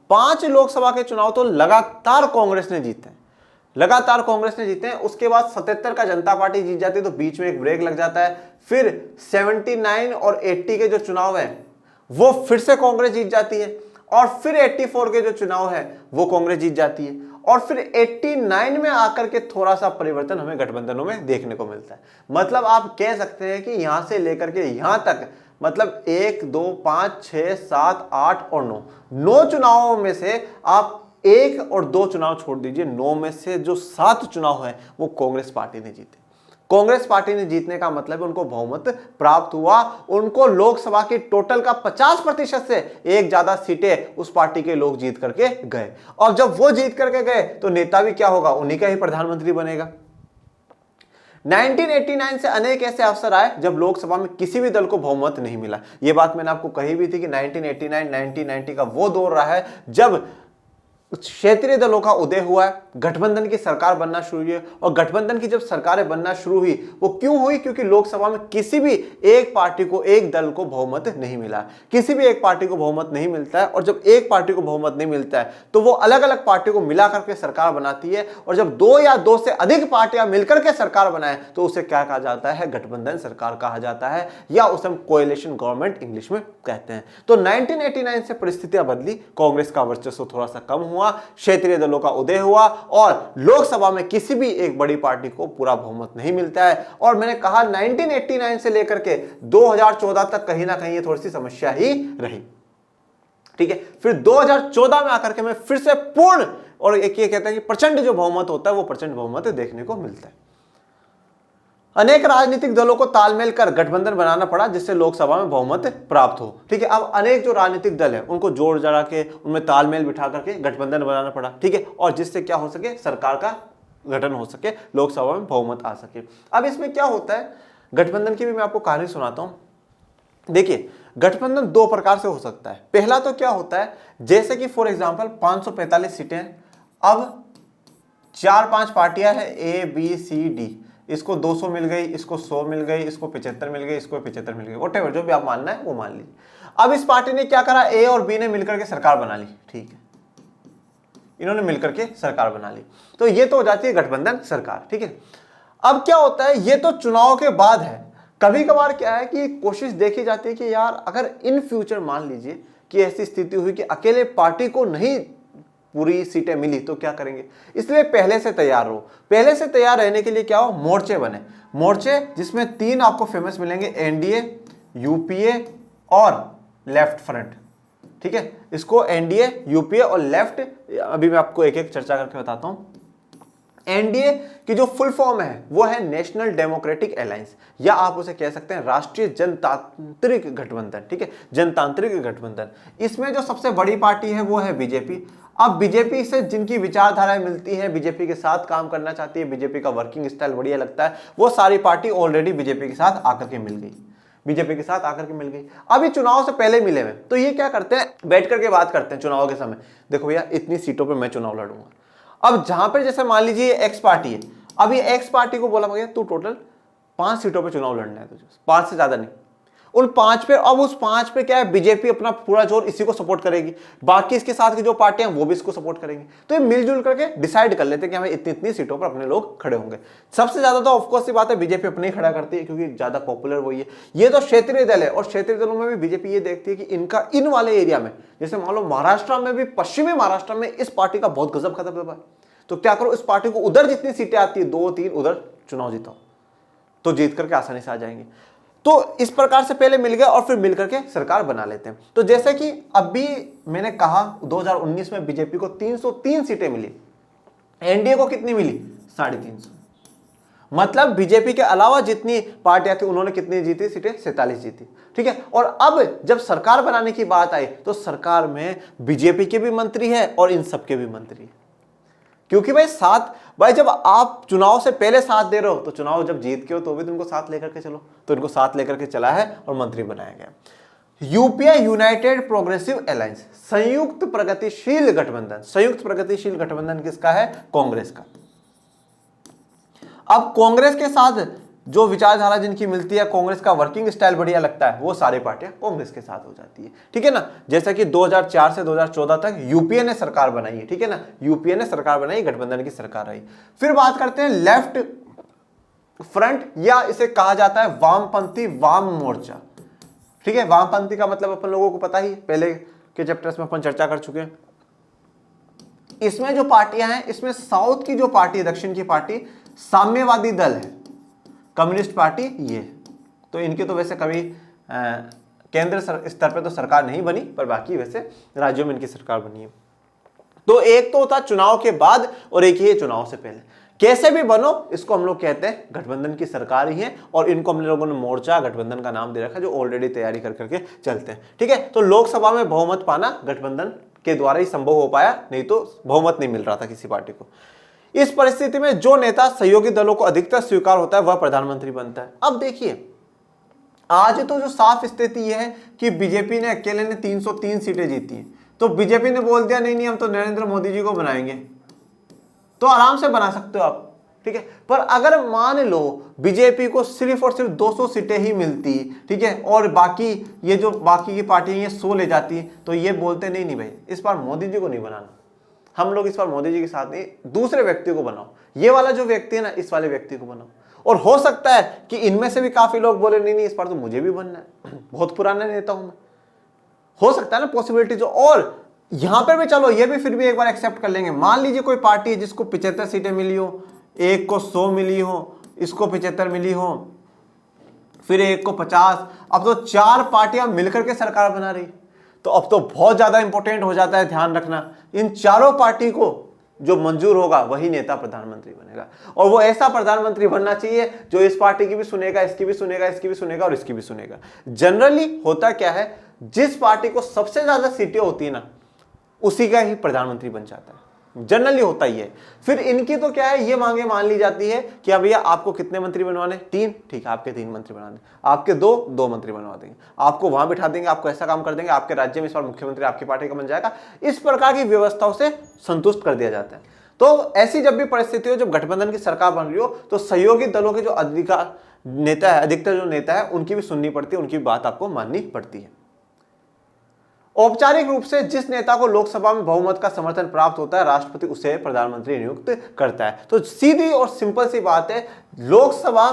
5 लोकसभा के चुनाव तो लगातार कांग्रेस ने जीते हैं, लगातार कांग्रेस ने जीते हैं। उसके बाद 77 का जनता पार्टी जीत जाती है, तो बीच में एक ब्रेक लग जाता है। फिर 79 और 80 के जो चुनाव है वो फिर से कांग्रेस जीत जाती है, और फिर 84 के जो चुनाव है वो कांग्रेस जीत जाती है, और फिर 89 में आकर के थोड़ा सा परिवर्तन हमें गठबंधनों में देखने को मिलता है। मतलब आप कह सकते हैं कि यहां से लेकर के यहां तक मतलब 1 2 5 6 7 8 और 9 चुनावों में से आप 1 और 2 चुनाव छोड़ दीजिए, 9 में से जो 7 चुनाव है वो कांग्रेस पार्टी ने जीते। कांग्रेस पार्टी ने जीतने का मतलब है उनको बहुमत प्राप्त हुआ, उनको लोकसभा की टोटल का 50% से एक ज्यादा सीटें उस पार्टी के लोग जीत करके गए। और जब वो जीत करके गए तो नेता भी क्या होगा, उन्हीं का ही प्रधानमंत्री बनेगा। 1989 से अनेक ऐसे अवसर आए जब लोकसभा में किसी भी दल को बहुमत नहीं मिला। यह बात मैंने आपको कही भी थी कि 1989 1990 का वो दौर रहा है जब क्षेत्रीय दलों का उदय हुआ है, गठबंधन की सरकार बनना शुरू हुई है। और गठबंधन की जब सरकारें बनना शुरू हुई वो क्यों हुई? क्योंकि लोकसभा में किसी भी एक पार्टी को, एक दल को बहुमत नहीं मिला। किसी भी एक पार्टी को बहुमत नहीं मिलता है, और जब एक पार्टी को बहुमत नहीं मिलता है तो वो अलग अलग पार्टियों को मिला करके सरकार बनाती है। और जब दो या दो से अधिक पार्टियां मिलकर के सरकार बनाए तो उसे क्या कहा जाता है? गठबंधन सरकार कहा जाता है, या उसे हम कोएलिशन गवर्नमेंट इंग्लिश में कहते हैं। तो 1989 से परिस्थितियां बदली, कांग्रेस का वर्चस्व थोड़ा सा कम हुआ, क्षेत्रीय दलों का उदय हुआ, और लोकसभा में किसी भी एक बड़ी पार्टी को पूरा बहुमत नहीं मिलता है। और मैंने कहा 1989 से लेकर के 2014 तक कहीं ना कहीं ये थोड़ी सी समस्या ही रही। ठीक है, फिर 2014 में आकर के मैं फिर से पूर्ण, और एक ये कहता है कि प्रचंड जो बहुमत होता है वो प्रचंड बहुमत देखने को मिलता है। अनेक राजनीतिक दलों को तालमेल कर गठबंधन बनाना पड़ा जिससे लोकसभा में बहुमत प्राप्त हो। ठीक है, अब अनेक जो राजनीतिक दल है उनको जोड़ जड़ा के उनमें तालमेल बिठा करके गठबंधन बनाना पड़ा। ठीक है, और जिससे क्या हो सके? सरकार का गठन हो सके, लोकसभा में बहुमत आ सके। अब इसमें क्या होता है, गठबंधन की भी मैं आपको कहानी सुनाता हूं। देखिए, गठबंधन दो प्रकार से हो सकता है। पहला तो क्या होता है, जैसे कि फॉर एग्जाम्पल 545 सीटें, अब 4-5 पार्टियां हैं, ए बी सी डी, इसको 200 मिल गई, इसको 100 मिल गई, इसको 75 मिल गई, इसको 75 मिल गई, व्हाटएवर जो भी आप मानना है वो मान लीजिए। अब इस पार्टी ने क्या करा, ए और बी ने मिलकर के सरकार बना ली। ठीक है, इन्होंने मिलकर के सरकार बना ली, तो ये तो हो जाती है गठबंधन सरकार। ठीक है, अब क्या होता है, ये तो चुनाव के बाद है। कभी कभार क्या है कि कोशिश देखी जाती है कि यार अगर इन फ्यूचर मान लीजिए कि ऐसी स्थिति हुई कि अकेले पार्टी को नहीं पूरी सीटें मिली तो क्या करेंगे, इसलिए पहले से तैयार रहो। पहले से तैयार रहने के लिए क्या हो, मोर्चे बने, मोर्चे जिसमें 3 आपको फेमस मिलेंगे, एनडीए, यूपीए और लेफ्ट फ्रंट। ठीक है, इसको एनडीए, यूपीए और लेफ्ट, अभी मैं आपको एक एक चर्चा करके बताता हूं। एनडीए की जो फुल फॉर्म है वो है नेशनल डेमोक्रेटिक अलायंस, या आप उसे कह सकते हैं राष्ट्रीय जनतांत्रिक गठबंधन। ठीक है, जनतांत्रिक गठबंधन। इसमें जो सबसे बड़ी पार्टी है वो है बीजेपी। अब बीजेपी से जिनकी विचारधाराएं मिलती हैं, बीजेपी के साथ काम करना चाहती है, बीजेपी का वर्किंग स्टाइल बढ़िया लगता है, वो सारी पार्टी ऑलरेडी बीजेपी के साथ आकर के मिल गई, बीजेपी के साथ आकर के मिल गई। अभी चुनाव से पहले मिले हुए, तो ये क्या करते हैं, बैठ करके बात करते हैं चुनाव के समय, देखो भैया इतनी सीटों पर मैं चुनाव लड़ूंगा। अब जहां पर जैसे मान लीजिए एक्स पार्टी है, अब ये एक्स पार्टी को बोला गया तू टोटल 5 सीटों पे चुनाव लड़ना है तुझे, 5 से ज्यादा नहीं, उन 5 पे। अब उस 5 पे क्या है, बीजेपी अपना पूरा जोर इसी को सपोर्ट करेगी, बाकी इसके साथ की जो पार्टियां वो भी इसको सपोर्ट करेंगी। तो ये मिलजुल करके डिसाइड कर लेते हैं कि हमें इतनी इतनी सीटों पर अपने लोग खड़े होंगे। सबसे ज्यादा तो ऑफकोर्स बात है बीजेपी अपने ही खड़ा करती है, क्योंकि ज्यादा पॉपुलर वही है। ये तो क्षेत्रीय दल है, और क्षेत्रीय दलों में भी बीजेपी ये देखती है कि इनका इन वाले एरिया में, जैसे मान लो महाराष्ट्र में भी, पश्चिमी महाराष्ट्र में इस पार्टी का बहुत गजब का दबदबा है, तो क्या करो, इस पार्टी को उधर जितनी सीटें आती है 2-3 उधर चुनाव जीताओ, तो जीत करके आसानी से आ जाएंगे। तो इस प्रकार से पहले मिल गए और फिर मिल करके सरकार बना लेते हैं। तो जैसे कि अभी मैंने कहा 2019 में बीजेपी को 303 सीटें मिली, एनडीए को कितनी मिली, 350। मतलब बीजेपी के अलावा जितनी पार्टियां थी उन्होंने कितनी जीती सीटें, 47 जीती। ठीक है, और अब जब सरकार बनाने की बात आई तो सरकार में बीजेपी के भी मंत्री है और इन सबके भी मंत्री है, क्योंकि भाई जब आप चुनाव से पहले साथ दे रहे हो तो चुनाव जब जीत के हो तो भी तुमको साथ लेकर के चलो, तो इनको साथ लेकर के चला है और मंत्री बनाया गया। यूपीए, यूनाइटेड प्रोग्रेसिव अलायंस, संयुक्त प्रगतिशील गठबंधन। संयुक्त प्रगतिशील गठबंधन किसका है, कांग्रेस का। अब कांग्रेस के साथ जो विचारधारा जिनकी मिलती है, कांग्रेस का वर्किंग स्टाइल बढ़िया लगता है, वो सारी पार्टियां कांग्रेस के साथ हो जाती है। ठीक है ना, जैसा कि 2004 से 2014 तक यूपीए ने सरकार बनाई है। ठीक है ना, यूपीए ने सरकार बनाई, गठबंधन की सरकार आई। फिर बात करते हैं लेफ्ट फ्रंट, या इसे कहा जाता है वामपंथी वाम मोर्चा। ठीक है, वामपंथी का मतलब अपन लोगों को पता ही, पहले के चैप्टर्स में अपन चर्चा कर चुके हैं। इसमें जो पार्टियां हैं, इसमें साउथ की जो पार्टी है, दक्षिण की पार्टी, साम्यवादी दल है, कम्युनिस्ट पार्टी ये। तो इनकी तो वैसे कभी केंद्र स्तर पे तो सरकार नहीं बनी, पर बाकी वैसे राज्यों में इनकी सरकार बनी है। तो एक तो होता चुनाव के बाद और एक ही है चुनाव से पहले। कैसे भी बनो, इसको हम लोग कहते हैं गठबंधन की सरकार ही है, और इनको हम लोगों ने मोर्चा गठबंधन का नाम दे रखा है, जो ऑलरेडी तैयारी कर करके चलते हैं। ठीक है, तो लोकसभा में बहुमत पाना गठबंधन के द्वारा ही संभव हो पाया, नहीं तो बहुमत नहीं मिल रहा था किसी पार्टी को। इस परिस्थिति में जो नेता सहयोगी दलों को अधिकतर स्वीकार होता है वह प्रधानमंत्री बनता है। अब देखिए, आज तो जो साफ स्थिति यह है कि बीजेपी ने अकेले ने 303 सीटें जीती हैं, तो बीजेपी ने बोल दिया नहीं नहीं हम तो नरेंद्र मोदी जी को बनाएंगे, तो आराम से बना सकते हो आप, ठीक है। पर अगर मान लो बीजेपी को सिर्फ और सिर्फ 200 सीटें ही मिलती, ठीक है, और बाकी ये जो बाकी की पार्टियां ये 100 ले जाती, तो ये बोलते नहीं नहीं भाई इस बार मोदी जी को नहीं बनाना, हम लोग इस बार मोदी जी के साथ नहीं, दूसरे व्यक्ति को बनाओ, ये वाला जो व्यक्ति है ना इस वाले व्यक्ति को बनाओ। और हो सकता है कि इनमें से भी काफी लोग बोले नहीं नहीं इस बार तो मुझे भी बनना है, बहुत पुराना नेता हूं मैं, हो सकता है ना पॉसिबिलिटी जो। और यहां पे भी चलो ये भी फिर भी एक बार एक्सेप्ट कर लेंगे, मान लीजिए कोई पार्टी है जिसको 75 सीटें मिली हो, एक को 100 मिली हो, इसको 75 मिली हो, फिर एक को 50, अब तो 4 पार्टियां मिलकर के सरकार बना रही, तो अब तो बहुत ज्यादा इंपॉर्टेंट हो जाता है ध्यान रखना, इन चारों पार्टी को जो मंजूर होगा वही नेता प्रधानमंत्री बनेगा। और वो ऐसा प्रधानमंत्री बनना चाहिए जो इस पार्टी की भी सुनेगा, इसकी भी सुनेगा, इसकी भी सुनेगा और इसकी भी सुनेगा। जनरली होता क्या है, जिस पार्टी को सबसे ज्यादा सीटें होती है ना उसी का ही प्रधानमंत्री बन जाता है, जनरली होता ही है। फिर इनकी तो क्या है, ये मांगे मान ली जाती है कि अब भैया आपको कितने मंत्री बनवाने, 3, ठीक है आपके 3 मंत्री बना देंगे, आपके 2 मंत्री बनवा देंगे, आपको वहां बिठा देंगे, आपको ऐसा काम कर देंगे, आपके राज्य में इस बार मुख्यमंत्री आपकी पार्टी का बन जाएगा। इस प्रकार की व्यवस्थाओं से संतुष्ट कर दिया जाता है। तो ऐसी जब भी परिस्थिति हो, जब गठबंधन की सरकार बन रही हो, तो सहयोगी दलों के जो अधिकार नेता है, अधिकतर जो नेता है उनकी भी सुननी पड़ती है, उनकी बात आपको माननी पड़ती है। औपचारिक रूप से जिस नेता को लोकसभा में बहुमत का समर्थन प्राप्त होता है, राष्ट्रपति उसे प्रधानमंत्री नियुक्त करता है। तो सीधी और सिंपल सी बात है, लोकसभा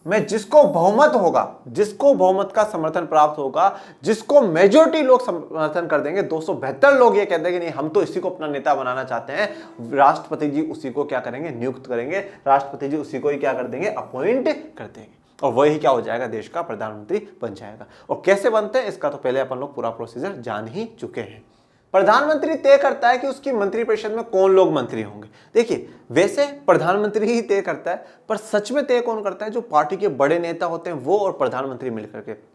में जिसको बहुमत होगा, जिसको बहुमत का समर्थन प्राप्त होगा, जिसको मेजॉरिटी लोग समर्थन कर देंगे, 272 लोग ये कहते हैं कि नहीं हम तो इसी को अपना नेता बनाना चाहते हैं, राष्ट्रपति जी उसी को क्या करेंगे, नियुक्त करेंगे, राष्ट्रपति जी उसी को ही क्या कर देंगे, अपॉइंट कर देंगे, और वही क्या हो जाएगा, देश का प्रधानमंत्री बन जाएगा। और कैसे बनते हैं इसका तो पहले अपन लोग पूरा प्रोसीजर जान ही चुके हैं। प्रधानमंत्री तय करता है कि उसकी मंत्रिपरिषद में कौन लोग मंत्री होंगे। देखिए वैसे प्रधानमंत्री ही तय करता है, पर सच में तय कौन करता है, जो पार्टी के बड़े नेता होते हैं वो और प्रधानमंत्री मिलकर के।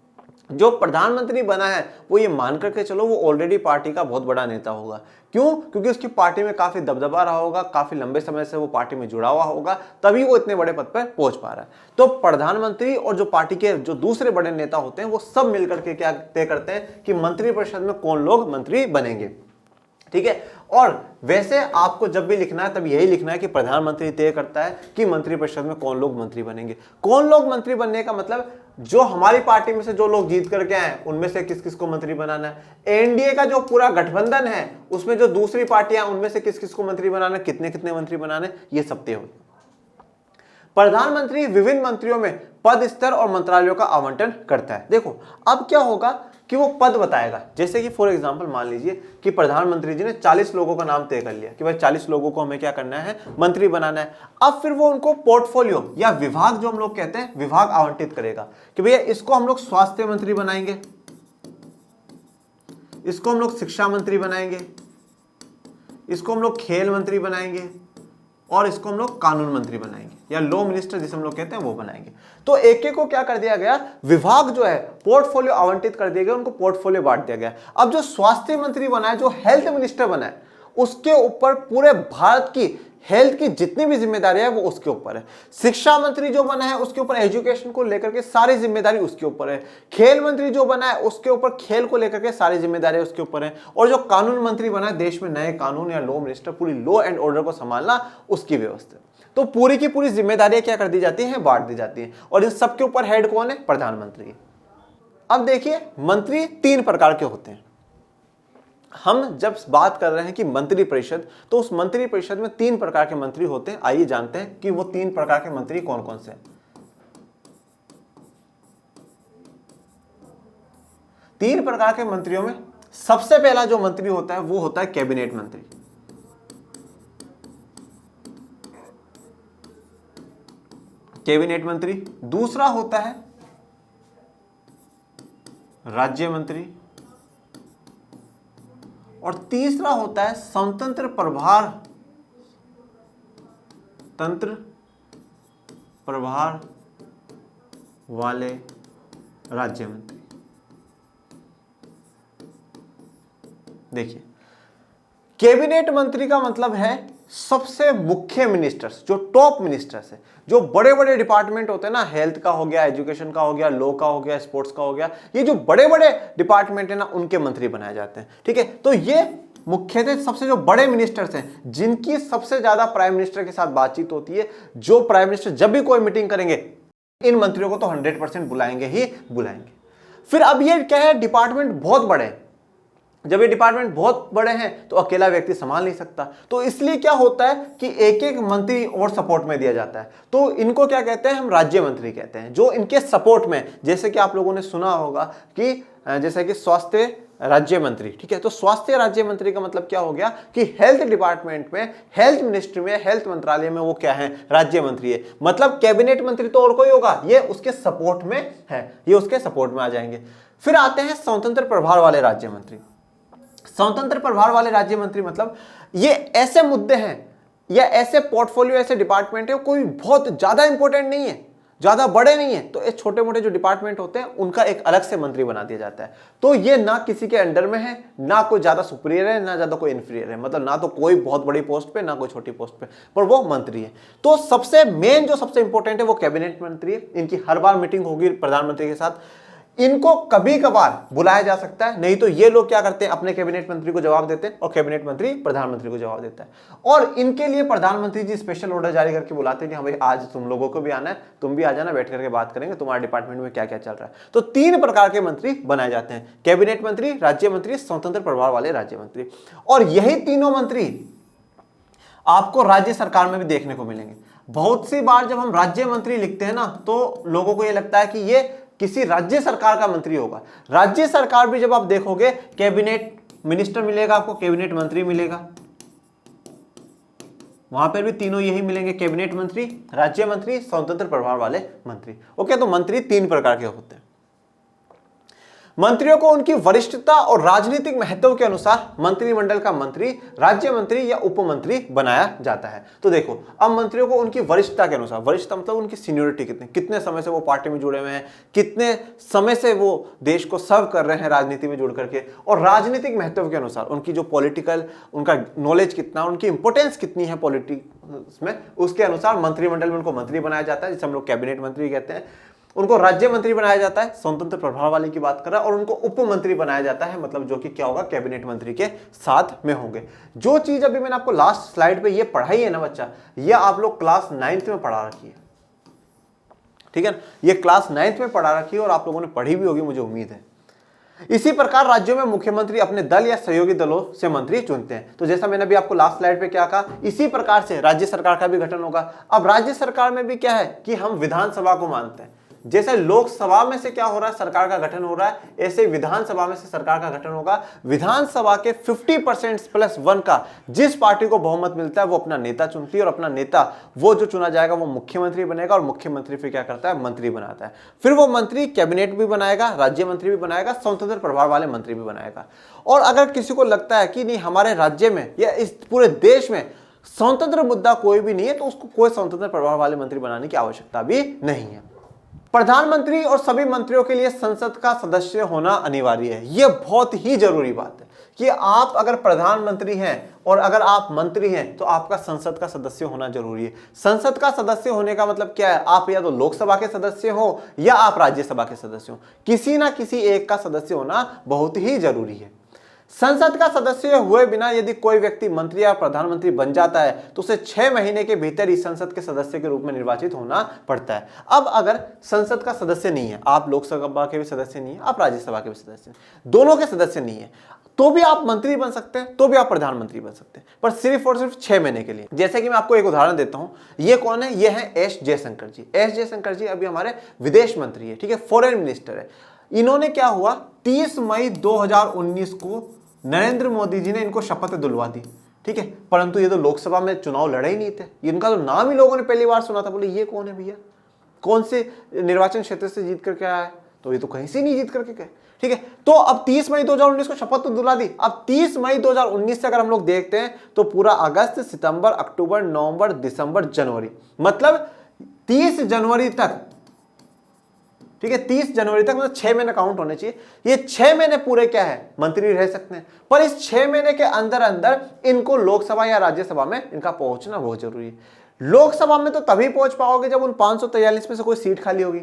जो प्रधानमंत्री बना है वो ये मान करके चलो वो ऑलरेडी पार्टी का बहुत बड़ा नेता होगा। क्यों? क्योंकि उसकी पार्टी में काफी दबदबा रहा होगा, काफी लंबे समय से वो पार्टी में जुड़ा हुआ होगा, तभी वो इतने बड़े पद पर पहुंच पा रहा है। तो प्रधानमंत्री और जो पार्टी के जो दूसरे बड़े नेता होते हैं वो सब मिलकर के क्या तय करते हैं कि मंत्रिपरिषद में कौन लोग मंत्री बनेंगे, ठीक है। और वैसे आपको जब भी लिखना है तब यही लिखना है कि प्रधानमंत्री तय करता है कि मंत्रिपरिषद में कौन लोग मंत्री बनेंगे। कौन लोग मंत्री बनने का मतलब जो हमारी पार्टी में से जो लोग जीत करके आए उनमें से किस किस को मंत्री बनाना है। एनडीए का जो पूरा गठबंधन है उसमें जो दूसरी पार्टियां उनमें से किस किस को मंत्री बनाना है, कितने कितने मंत्री बनाने, ये सब तय होगा। प्रधानमंत्री विभिन्न मंत्रियों में पद स्तर और मंत्रालयों का आवंटन करता है। देखो अब क्या होगा कि वो पद बताएगा, जैसे कि फॉर एग्जांपल मान लीजिए कि प्रधानमंत्री जी ने 40 लोगों का नाम तय कर लिया कि भाई 40 लोगों को हमें क्या करना है, मंत्री बनाना है। अब फिर वो उनको पोर्टफोलियो या विभाग जो हम लोग कहते हैं विभाग आवंटित करेगा कि भैया इसको हम लोग स्वास्थ्य मंत्री बनाएंगे, इसको हम लोग शिक्षा मंत्री बनाएंगे, इसको हम लोग खेल मंत्री बनाएंगे और इसको हम लोग कानून मंत्री बनाएंगे या लॉ मिनिस्टर जिसे हम लोग कहते हैं वो बनाएंगे। तो एक एक को क्या कर दिया गया, विभाग जो है पोर्टफोलियो आवंटित कर दिया गया, उनको पोर्टफोलियो बांट दिया गया। अब जो स्वास्थ्य मंत्री बना है, जो हेल्थ मिनिस्टर बना है, उसके ऊपर पूरे भारत की हेल्थ की जितनी भी जिम्मेदारी है वो उसके ऊपर है। शिक्षा मंत्री जो बना है उसके ऊपर एजुकेशन को लेकर के सारी जिम्मेदारी उसके ऊपर है। खेल मंत्री जो बना है उसके ऊपर खेल को लेकर के सारी जिम्मेदारी उसके ऊपर है। और जो कानून मंत्री बना है, देश में नए कानून या लॉ मिनिस्टर, पूरी लॉ एंड ऑर्डर को संभालना उसकी व्यवस्था। तो पूरी की पूरी जिम्मेदारियां क्या कर दी जाती हैं, बांट दी जाती हैं। और इन सबके ऊपर हेड कौन है, प्रधानमंत्री। अब देखिए मंत्री 3 प्रकार के होते हैं। हम जब बात कर रहे हैं कि मंत्री परिषद, तो उस मंत्री परिषद में 3 प्रकार के मंत्री होते हैं। आइए जानते हैं कि वो 3 प्रकार के मंत्री कौन कौन से हैं। 3 प्रकार के मंत्रियों में सबसे पहला जो मंत्री होता है वो होता है कैबिनेट मंत्री। कैबिनेट मंत्री। दूसरा होता है राज्य मंत्री और तीसरा होता है स्वतंत्र प्रभार वाले राज्य मंत्री। देखिए कैबिनेट मंत्री का मतलब है सबसे मुख्य मिनिस्टर्स, जो टॉप मिनिस्टर्स है, जो बड़े बड़े डिपार्टमेंट होते हैं ना, हेल्थ का हो गया, एजुकेशन का हो गया, लॉ का हो गया, स्पोर्ट्स का हो गया, ये जो बड़े बड़े डिपार्टमेंट है ना, उनके मंत्री बनाए जाते हैं। ठीक है, तो ये मुख्यतः सबसे जो बड़े मिनिस्टर्स हैं, जिनकी सबसे ज्यादा प्राइम मिनिस्टर के साथ बातचीत होती है, जो प्राइम मिनिस्टर जब भी कोई मीटिंग करेंगे, इन मंत्रियों को तो 100% बुलाएंगे ही बुलाएंगे। फिर अब ये क्या है, डिपार्टमेंट बहुत बड़े हैं। जब ये डिपार्टमेंट बहुत बड़े हैं तो अकेला व्यक्ति संभाल नहीं सकता, तो इसलिए क्या होता है कि एक एक मंत्री और सपोर्ट में दिया जाता है। तो इनको क्या कहते हैं, हम राज्य मंत्री कहते हैं, जो इनके सपोर्ट में, जैसे कि आप लोगों ने सुना होगा कि जैसे कि स्वास्थ्य राज्य मंत्री। ठीक है, तो स्वास्थ्य राज्य मंत्री का मतलब क्या हो गया कि हेल्थ डिपार्टमेंट में, हेल्थ मिनिस्ट्री में, हेल्थ मंत्रालय में वो क्या है, राज्य मंत्री है। मतलब कैबिनेट मंत्री तो और कोई होगा, ये उसके सपोर्ट में है, ये उसके सपोर्ट में आ जाएंगे। फिर आते हैं स्वतंत्र प्रभार वाले राज्य मंत्री। स्वतंत्र प्रभार वाले राज्य मंत्री मतलब ये ऐसे मुद्दे हैं या ऐसे पोर्टफोलियो, ऐसे डिपार्टमेंट है, कोई बहुत ज्यादा इंपॉर्टेंट नहीं है, ज्यादा बड़े नहीं है, तो ये छोटे मोटे जो डिपार्टमेंट होते हैं उनका एक अलग से मंत्री बना दिया जाता है। तो ये ना किसी के अंडर में है, ना कोई ज्यादा सुपीरियर है, ना ज्यादा कोई इन्फीरियर है, मतलब ना तो कोई बहुत बड़ी पोस्ट पे, ना कोई छोटी पोस्ट पे, पर वो मंत्री है। तो सबसे मेन जो सबसे इंपॉर्टेंट है वो कैबिनेट मंत्री है। इनकी हर बार मीटिंग होगी प्रधानमंत्री के साथ, इनको कभी कभार बुलाया जा सकता है, नहीं तो ये लोग क्या करते हैं, अपने कैबिनेट मंत्री को जवाब देते हैं और कैबिनेट मंत्री प्रधानमंत्री को जवाब देता है। और इनके लिए प्रधानमंत्री जी स्पेशल ऑर्डर जारी करके बुलाते हैं कि हाँ भाई आज तुम लोगों को भी आना है, तुम भी आ जाना, बैठ करके बात करेंगे तुम्हारे डिपार्टमेंट में क्या क्या चल रहा है। तो 3 प्रकार के मंत्री बनाए जाते हैं, कैबिनेट मंत्री, राज्य मंत्री, स्वतंत्र प्रभार वाले राज्य मंत्री। और यही तीनों मंत्री आपको राज्य सरकार में भी देखने को मिलेंगे। बहुत सी बार जब हम राज्य मंत्री लिखते हैं ना, तो लोगों को यह लगता है कि ये किसी राज्य सरकार का मंत्री होगा। राज्य सरकार भी जब आप देखोगे, कैबिनेट मिनिस्टर मिलेगा आपको, कैबिनेट मंत्री मिलेगा, वहां पर भी तीनों यही मिलेंगे, कैबिनेट मंत्री, राज्य मंत्री, स्वतंत्र प्रभार वाले मंत्री। ओके, तो मंत्री 3 प्रकार के होते हैं। मंत्रियों को उनकी वरिष्ठता और राजनीतिक महत्व के अनुसार मंत्रिमंडल का मंत्री, राज्य मंत्री या उप मंत्री बनाया जाता है। तो देखो, अब मंत्रियों को उनकी वरिष्ठता के अनुसार, वरिष्ठता मतलब उनकी सीनियरिटी कितने समय से वो पार्टी में जुड़े हुए हैं, कितने समय से वो देश को सर्व कर रहे हैं राजनीति में जुड़ करके, और राजनीतिक महत्व के अनुसार उनकी जो पॉलिटिकल, उनका नॉलेज कितना, उनकी इंपोर्टेंस कितनी है पॉलिटिक्स में, उसके अनुसार मंत्रिमंडल में उनको मंत्री बनाया जाता है, जिसे हम लोग कैबिनेट मंत्री कहते हैं। उनको राज्य मंत्री बनाया जाता है, स्वतंत्र प्रभार वाले की बात कर रहा है, और उनको उप मंत्री बनाया जाता है, मतलब जो कि क्या होगा, कैबिनेट मंत्री के साथ में होंगे। जो चीज अभी मैंने आपको लास्ट स्लाइड पे ये पढ़ाई है ना बच्चा, ये आप लोग क्लास 9th में पढ़ा रखी है। ठीक है, ये क्लास 9th में पढ़ा रखी है और आप लोगों ने पढ़ी भी होगी, मुझे उम्मीद है। इसी प्रकार राज्यों में मुख्यमंत्री अपने दल या सहयोगी दलों से मंत्री चुनते हैं। तो जैसा मैंने अभी आपको लास्ट स्लाइड पे क्या कहा, इसी प्रकार से राज्य सरकार का भी गठन होगा। अब राज्य सरकार में भी क्या है कि हम विधानसभा को मानते हैं। जैसे लोकसभा में से क्या हो रहा है, सरकार का गठन हो रहा है, ऐसे विधानसभा में से सरकार का गठन होगा। विधानसभा के 50% + 1 का जिस पार्टी को बहुमत मिलता है वो अपना नेता चुनती है, और अपना नेता वो जो चुना जाएगा वो मुख्यमंत्री बनेगा, और मुख्यमंत्री फिर क्या करता है, मंत्री बनाता है। फिर वो मंत्री कैबिनेट भी बनाएगा, राज्य मंत्री भी बनाएगा, स्वतंत्र प्रभार वाले मंत्री भी बनाएगा। और अगर किसी को लगता है कि नहीं हमारे राज्य में या इस पूरे देश में स्वतंत्र मुद्दा कोई भी नहीं है, तो उसको कोई स्वतंत्र प्रभार वाले मंत्री बनाने की आवश्यकता भी नहीं है। प्रधानमंत्री और सभी मंत्रियों के लिए संसद का सदस्य होना अनिवार्य है। यह बहुत ही जरूरी बात है कि आप अगर प्रधानमंत्री हैं और अगर आप मंत्री हैं तो आपका संसद का सदस्य होना जरूरी है। संसद का सदस्य होने का मतलब क्या है, आप या तो लोकसभा के सदस्य हो या आप राज्यसभा के सदस्य हो, किसी ना किसी एक का सदस्य होना बहुत ही जरूरी है। संसद का सदस्य हुए बिना यदि कोई व्यक्ति मंत्री या प्रधानमंत्री बन जाता है तो उसे 6 महीने के भीतर ही संसद के सदस्य के रूप में निर्वाचित होना पड़ता है। अब अगर संसद का सदस्य नहीं है, आप लोकसभा के भी सदस्य नहीं है, आप राज्यसभा के भी सदस्य, दोनों के सदस्य नहीं है, तो भी आप मंत्री बन सकते हैं, तो भी आप प्रधानमंत्री बन सकते हैं, पर सिर्फ और सिर्फ 6 महीने के लिए। जैसे कि मैं आपको एक उदाहरण देता हूं, ये कौन है, ये है एस जयशंकर जी। एस जयशंकर जी अभी हमारे विदेश मंत्री है, ठीक है, फॉरेन मिनिस्टर है। इन्होंने क्या हुआ, 30 मई 2019 को नरेंद्र मोदी जी ने इनको शपथ दिलवा दी, ठीक है, परंतु ये तो लोकसभा में चुनाव लड़े ही नहीं थे, इनका तो नाम ही लोगों ने पहली बार सुना था। बोले ये कौन है भैया, कौन से निर्वाचन क्षेत्र से जीत करके आया है, तो ये तो कहीं से नहीं जीत करके गए, ठीक है। तो अब 30 मई 2019 को शपथ तो दिला दी। अब 30 मई 2019 से अगर हम लोग देखते हैं तो पूरा अगस्त, सितंबर, अक्टूबर, नवंबर, दिसंबर, जनवरी, मतलब 30 जनवरी तक ठीक है, 30 जनवरी तक, मतलब 6 महीने काउंट होने चाहिए। ये 6 महीने पूरे क्या है, मंत्री रह सकते हैं, पर इस 6 महीने के अंदर अंदर इनको लोकसभा या राज्यसभा में इनका पहुंचना बहुत जरूरी है। लोकसभा में तो तभी पहुंच पाओगे जब उन 543 में से कोई सीट खाली होगी,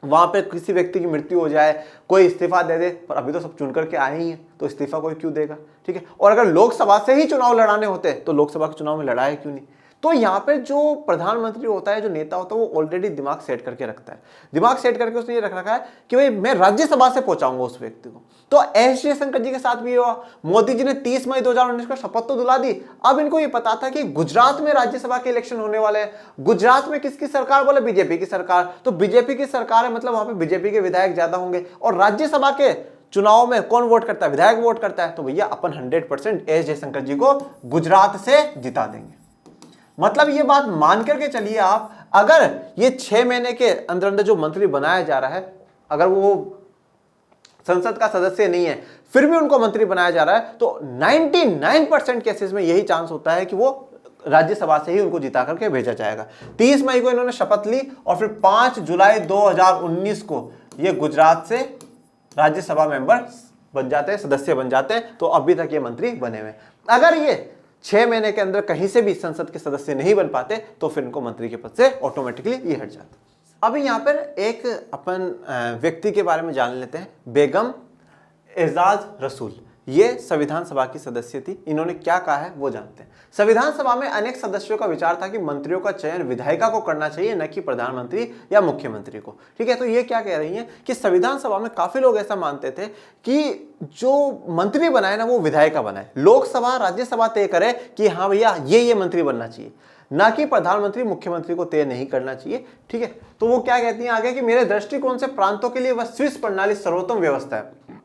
वहां पे किसी व्यक्ति की मृत्यु हो जाए, कोई इस्तीफा दे दे, पर अभी तो सब चुन करके आए ही हैं, तो इस्तीफा कोई क्यों देगा, ठीक है। और अगर लोकसभा से ही चुनाव लड़ाने होते तो लोकसभा के चुनाव में लड़ाए क्यों नहीं। तो यहाँ पे जो प्रधानमंत्री होता है, जो नेता होता है, वो ऑलरेडी दिमाग सेट करके रखता है, दिमाग सेट करके उसने ये रख रखा है कि भाई मैं राज्यसभा से पहुंचाऊंगा उस व्यक्ति को। तो एस जयशंकर जी के साथ भी हुआ, मोदी जी ने 30 मई 2019 को शपथ तो दिला दी। अब इनको ये पता था कि गुजरात में राज्यसभा के इलेक्शन होने वाले हैं। गुजरात में किसकी सरकार, बोले बीजेपी की सरकार, तो बीजेपी की सरकार है, मतलब वहां पे बीजेपी के विधायक ज्यादा होंगे। और राज्यसभा के चुनाव में कौन वोट करता है, विधायक वोट करता है। तो भैया अपन 100% एस जयशंकर जी को गुजरात से जिता देंगे। मतलब ये बात मान करके चलिए आप, अगर ये 6 महीने के अंदर अंदर जो मंत्री बनाया जा रहा है, अगर वो संसद का सदस्य नहीं है फिर भी उनको मंत्री बनाया जा रहा है, तो 99% केसेस में यही चांस होता है कि वो राज्यसभा से ही उनको जिता करके भेजा जाएगा। 30 मई को इन्होंने शपथ ली और फिर 5 जुलाई 2019 को ये गुजरात से राज्यसभा मेंबर बन जाते हैं, सदस्य बन जाते हैं। तो अभी तक ये मंत्री बने हुए। अगर ये 6 महीने के अंदर कहीं से भी संसद के सदस्य नहीं बन पाते तो फिर इनको मंत्री के पद से ऑटोमेटिकली ये हट जाते। अभी यहाँ पर एक अपन व्यक्ति के बारे में जान लेते हैं, बेगम एजाज रसूल। ये संविधान सभा की सदस्य थी। इन्होंने क्या कहा है वो जानते हैं। संविधान सभा में अनेक सदस्यों का विचार था कि मंत्रियों का चयन विधायिका को करना चाहिए, न कि प्रधानमंत्री या मुख्यमंत्री को, ठीक है। तो ये क्या कह रही हैं कि संविधान सभा में काफी लोग ऐसा मानते थे कि जो मंत्री बनाए ना वो विधायिका बनाए, लोकसभा राज्यसभा तय करे कि हाँ भैया ये मंत्री बनना चाहिए, ना कि प्रधानमंत्री मुख्यमंत्री को तय नहीं करना चाहिए, ठीक है। तो वो क्या कहती हैं आगे कि मेरे दृष्टिकोण से प्रांतों के लिए वह स्विस प्रणाली सर्वोत्तम व्यवस्था है।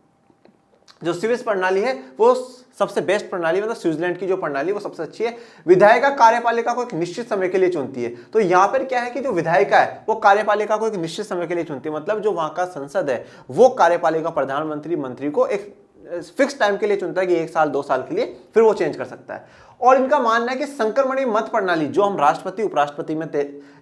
जो स्विस प्रणाली है वो सबसे बेस्ट प्रणाली, मतलब स्विट्जरलैंड की जो प्रणाली वो सबसे अच्छी है। विधायिका कार्यपालिका को एक निश्चित समय के लिए चुनती है। तो यहाँ पर क्या है कि जो विधायिका है वो कार्यपालिका को एक निश्चित समय के लिए चुनती है, मतलब जो वहां का संसद है वो कार्यपालिका प्रधानमंत्री मंत्री को एक फिक्स टाइम के लिए चुनता है कि 1 साल 2 साल के लिए, फिर वो चेंज कर सकता है। और इनका मानना है कि संक्रमणीय मत प्रणाली जो हम राष्ट्रपति उपराष्ट्रपति में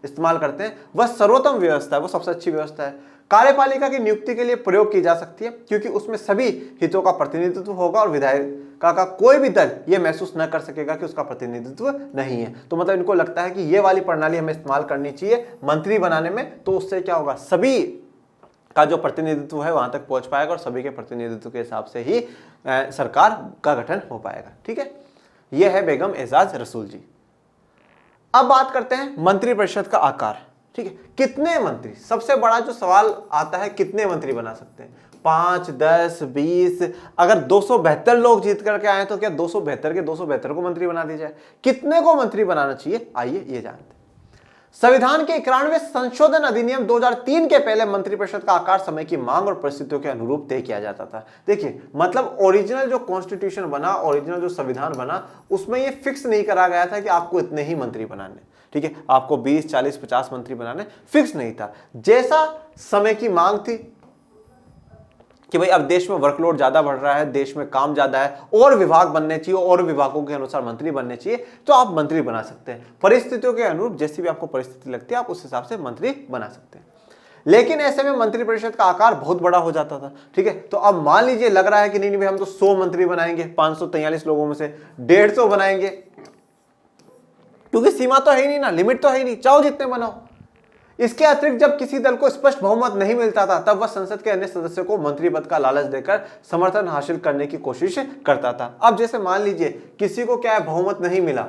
इस्तेमाल करते हैं वह सर्वोत्तम व्यवस्था है, वो सबसे अच्छी व्यवस्था है। कार्यपालिका की नियुक्ति के लिए प्रयोग की जा सकती है क्योंकि उसमें सभी हितों का प्रतिनिधित्व होगा और विधायिका का कोई भी दल ये महसूस न कर सकेगा कि उसका प्रतिनिधित्व नहीं है। तो मतलब इनको लगता है कि ये वाली प्रणाली हमें इस्तेमाल करनी चाहिए मंत्री बनाने में, तो उससे क्या होगा, सभी का जो प्रतिनिधित्व है वहां तक पहुंच पाएगा और सभी के प्रतिनिधित्व के हिसाब से ही सरकार का गठन हो पाएगा, ठीक है। यह है बेगम एजाज रसूल जी। अब बात करते हैं मंत्रिपरिषद का आकार, ठीक है। कितने मंत्री, सबसे बड़ा जो सवाल आता है कितने मंत्री बना सकते हैं, 5, 10, 20। अगर 272 लोग जीत करके आए तो क्या 272 के 272 को मंत्री बना दिया जाए? कितने को मंत्री बनाना चाहिए, आइए ये जानते हैं। संविधान के 91वें संशोधन अधिनियम 2003 के पहले मंत्रिपरिषद का आकार समय की मांग और परिस्थितियों के अनुरूप तय किया जाता था। देखिए मतलब ओरिजिनल जो कॉन्स्टिट्यूशन बना, ओरिजिनल जो संविधान बना, उसमें ये फिक्स नहीं करा गया था कि आपको इतने ही मंत्री बनाने, ठीक है, आपको 20, 40, 50 मंत्री बनाने, फिक्स नहीं था। जैसा समय की मांग थी कि भाई अब देश में वर्कलोड ज्यादा बढ़ रहा है, देश में काम ज्यादा है, और विभाग बनने चाहिए और विभागों के अनुसार मंत्री बनने चाहिए, तो आप मंत्री बना सकते हैं। परिस्थितियों के अनुरूप जैसी भी आपको परिस्थिति लगती है आप उस हिसाब से मंत्री बना सकते हैं। लेकिन ऐसे में मंत्रिपरिषद का आकार बहुत बड़ा हो जाता था, ठीक है। तो अब मान लीजिए लग रहा है कि नहीं भाई हम तो 100 मंत्री बनाएंगे, 543 लोगों में से 150 बनाएंगे, क्योंकि सीमा तो है ही नहीं ना, लिमिट तो है ही नहीं, चाहो जितने बनाओ। इसके अतिरिक्त जब किसी दल को स्पष्ट बहुमत नहीं मिलता था तब वह संसद के अन्य सदस्यों को मंत्री पद का लालच देकर समर्थन हासिल करने की कोशिश करता था। अब जैसे मान लीजिए किसी को क्या है, बहुमत नहीं मिला,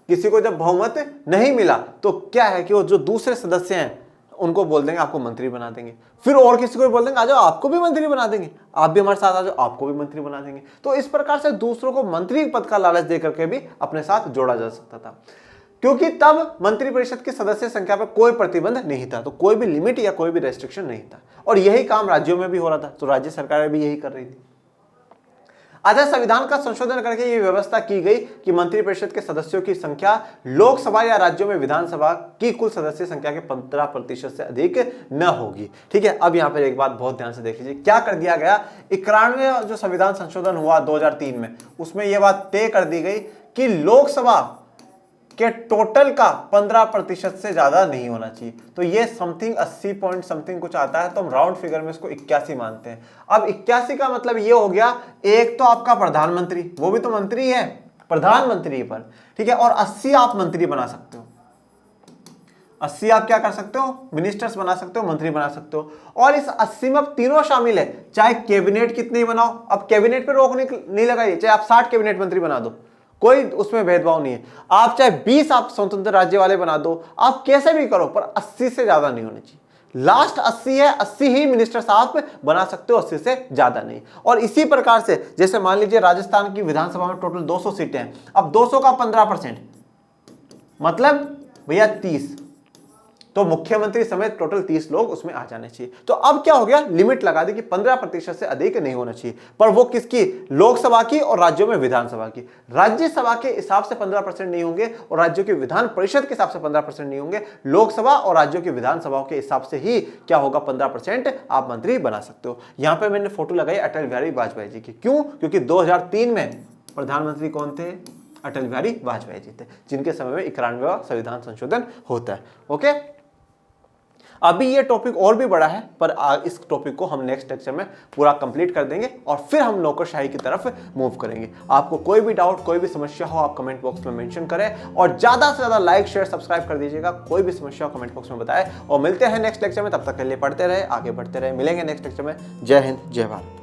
किसी को जब बहुमत नहीं मिला तो क्या है कि वो जो दूसरे सदस्य हैं उनको बोल देंगे आपको मंत्री बना देंगे, फिर और किसी को बोल देंगे आ जाओ आपको भी मंत्री बना देंगे, आप भी हमारे साथ आ जाओ आपको भी मंत्री बना देंगे। तो इस प्रकार से दूसरों को मंत्री पद का लालच देकर के भी अपने साथ जोड़ा जा सकता था, क्योंकि तब मंत्रिपरिषद की सदस्य संख्या पर कोई प्रतिबंध नहीं था, तो कोई भी लिमिट या कोई भी रेस्ट्रिक्शन नहीं था। और यही काम राज्यों में भी हो रहा था, तो राज्य सरकारें भी यही कर रही थी। अतः संविधान का संशोधन करके ये व्यवस्था की गई कि मंत्रिपरिषद के सदस्यों की संख्या लोकसभा या राज्यों में विधानसभा की कुल सदस्य संख्या के 15% से अधिक न होगी, ठीक है। अब यहाँ पर एक बात बहुत ध्यान से देख लीजिए, क्या कर दिया गया, 91वें जो संविधान संशोधन हुआ 2003 में, उसमें यह बात तय कर दी गई कि लोकसभा के टोटल का 15% से ज्यादा नहीं होना चाहिए। तो ये समथिंग 80 पॉइंट समथिंग कुछ आता है, तो हम राउंड फिगर में इसको 81 मानते हैं। अब 81 का मतलब ये हो गया, एक तो आपका प्रधानमंत्री, वो भी तो मंत्री है, प्रधानमंत्री पर, ठीक है, और 80 आप मंत्री बना सकते हो, 80 आप क्या कर सकते हो, मिनिस्टर्स बना सकते हो, मंत्री बना सकते हो। और इस 80 में अब तीनों शामिल है, चाहे कैबिनेट कितनी बनाओ, अब कैबिनेट पे रोक नहीं लगाइए, चाहे आप 60 कैबिनेट मंत्री बना दो, कोई उसमें भेदभाव नहीं है। आप चाहे 20 आप स्वतंत्र राज्य वाले बना दो, आप कैसे भी करो, पर 80 से ज्यादा नहीं होनी चाहिए। लास्ट 80 है, 80 ही मिनिस्टर्स आप बना सकते हो, 80 से ज्यादा नहीं। और इसी प्रकार से जैसे मान लीजिए राजस्थान की विधानसभा में टोटल 200 सीटें हैं, अब 200 का 15% मतलब भैया 30, तो मुख्यमंत्री समेत टोटल 30 लोग उसमें आ जाने चाहिए। तो अब क्या हो गया, लिमिट लगा दी कि 15% से अधिक नहीं होना चाहिए, पर वो किसकी, लोकसभा की और राज्यों में विधानसभा की। राज्यसभा के हिसाब से 15% नहीं होंगे और राज्यों की विधान परिषद के हिसाब से 15% नहीं होंगे, लोकसभा और राज्यों की विधानसभाओं के हिसाब से ही क्या होगा, 15% आप मंत्री बना सकते हो। यहां पर मैंने फोटो लगाई अटल बिहारी वाजपेयी जी की, क्यों, क्योंकि 2003 में प्रधानमंत्री कौन थे, अटल बिहारी वाजपेयी जी थे, जिनके समय में 91वां संविधान संशोधन होता है। ओके, अभी ये टॉपिक और भी बड़ा है, पर इस टॉपिक को हम नेक्स्ट लेक्चर में पूरा कंप्लीट कर देंगे और फिर हम नौकरशाही की तरफ मूव करेंगे। आपको कोई भी डाउट, कोई भी समस्या हो, आप कमेंट बॉक्स में मेंशन करें और ज्यादा से ज्यादा लाइक शेयर सब्सक्राइब कर दीजिएगा। कोई भी समस्या हो कमेंट बॉक्स में बताएं और मिलते हैं नेक्स्ट लेक्चर में। तब तक के लिए पढ़ते रहे, आगे बढ़ते रहे, मिलेंगे नेक्स्ट लेक्चर में। जय हिंद, जय भारत।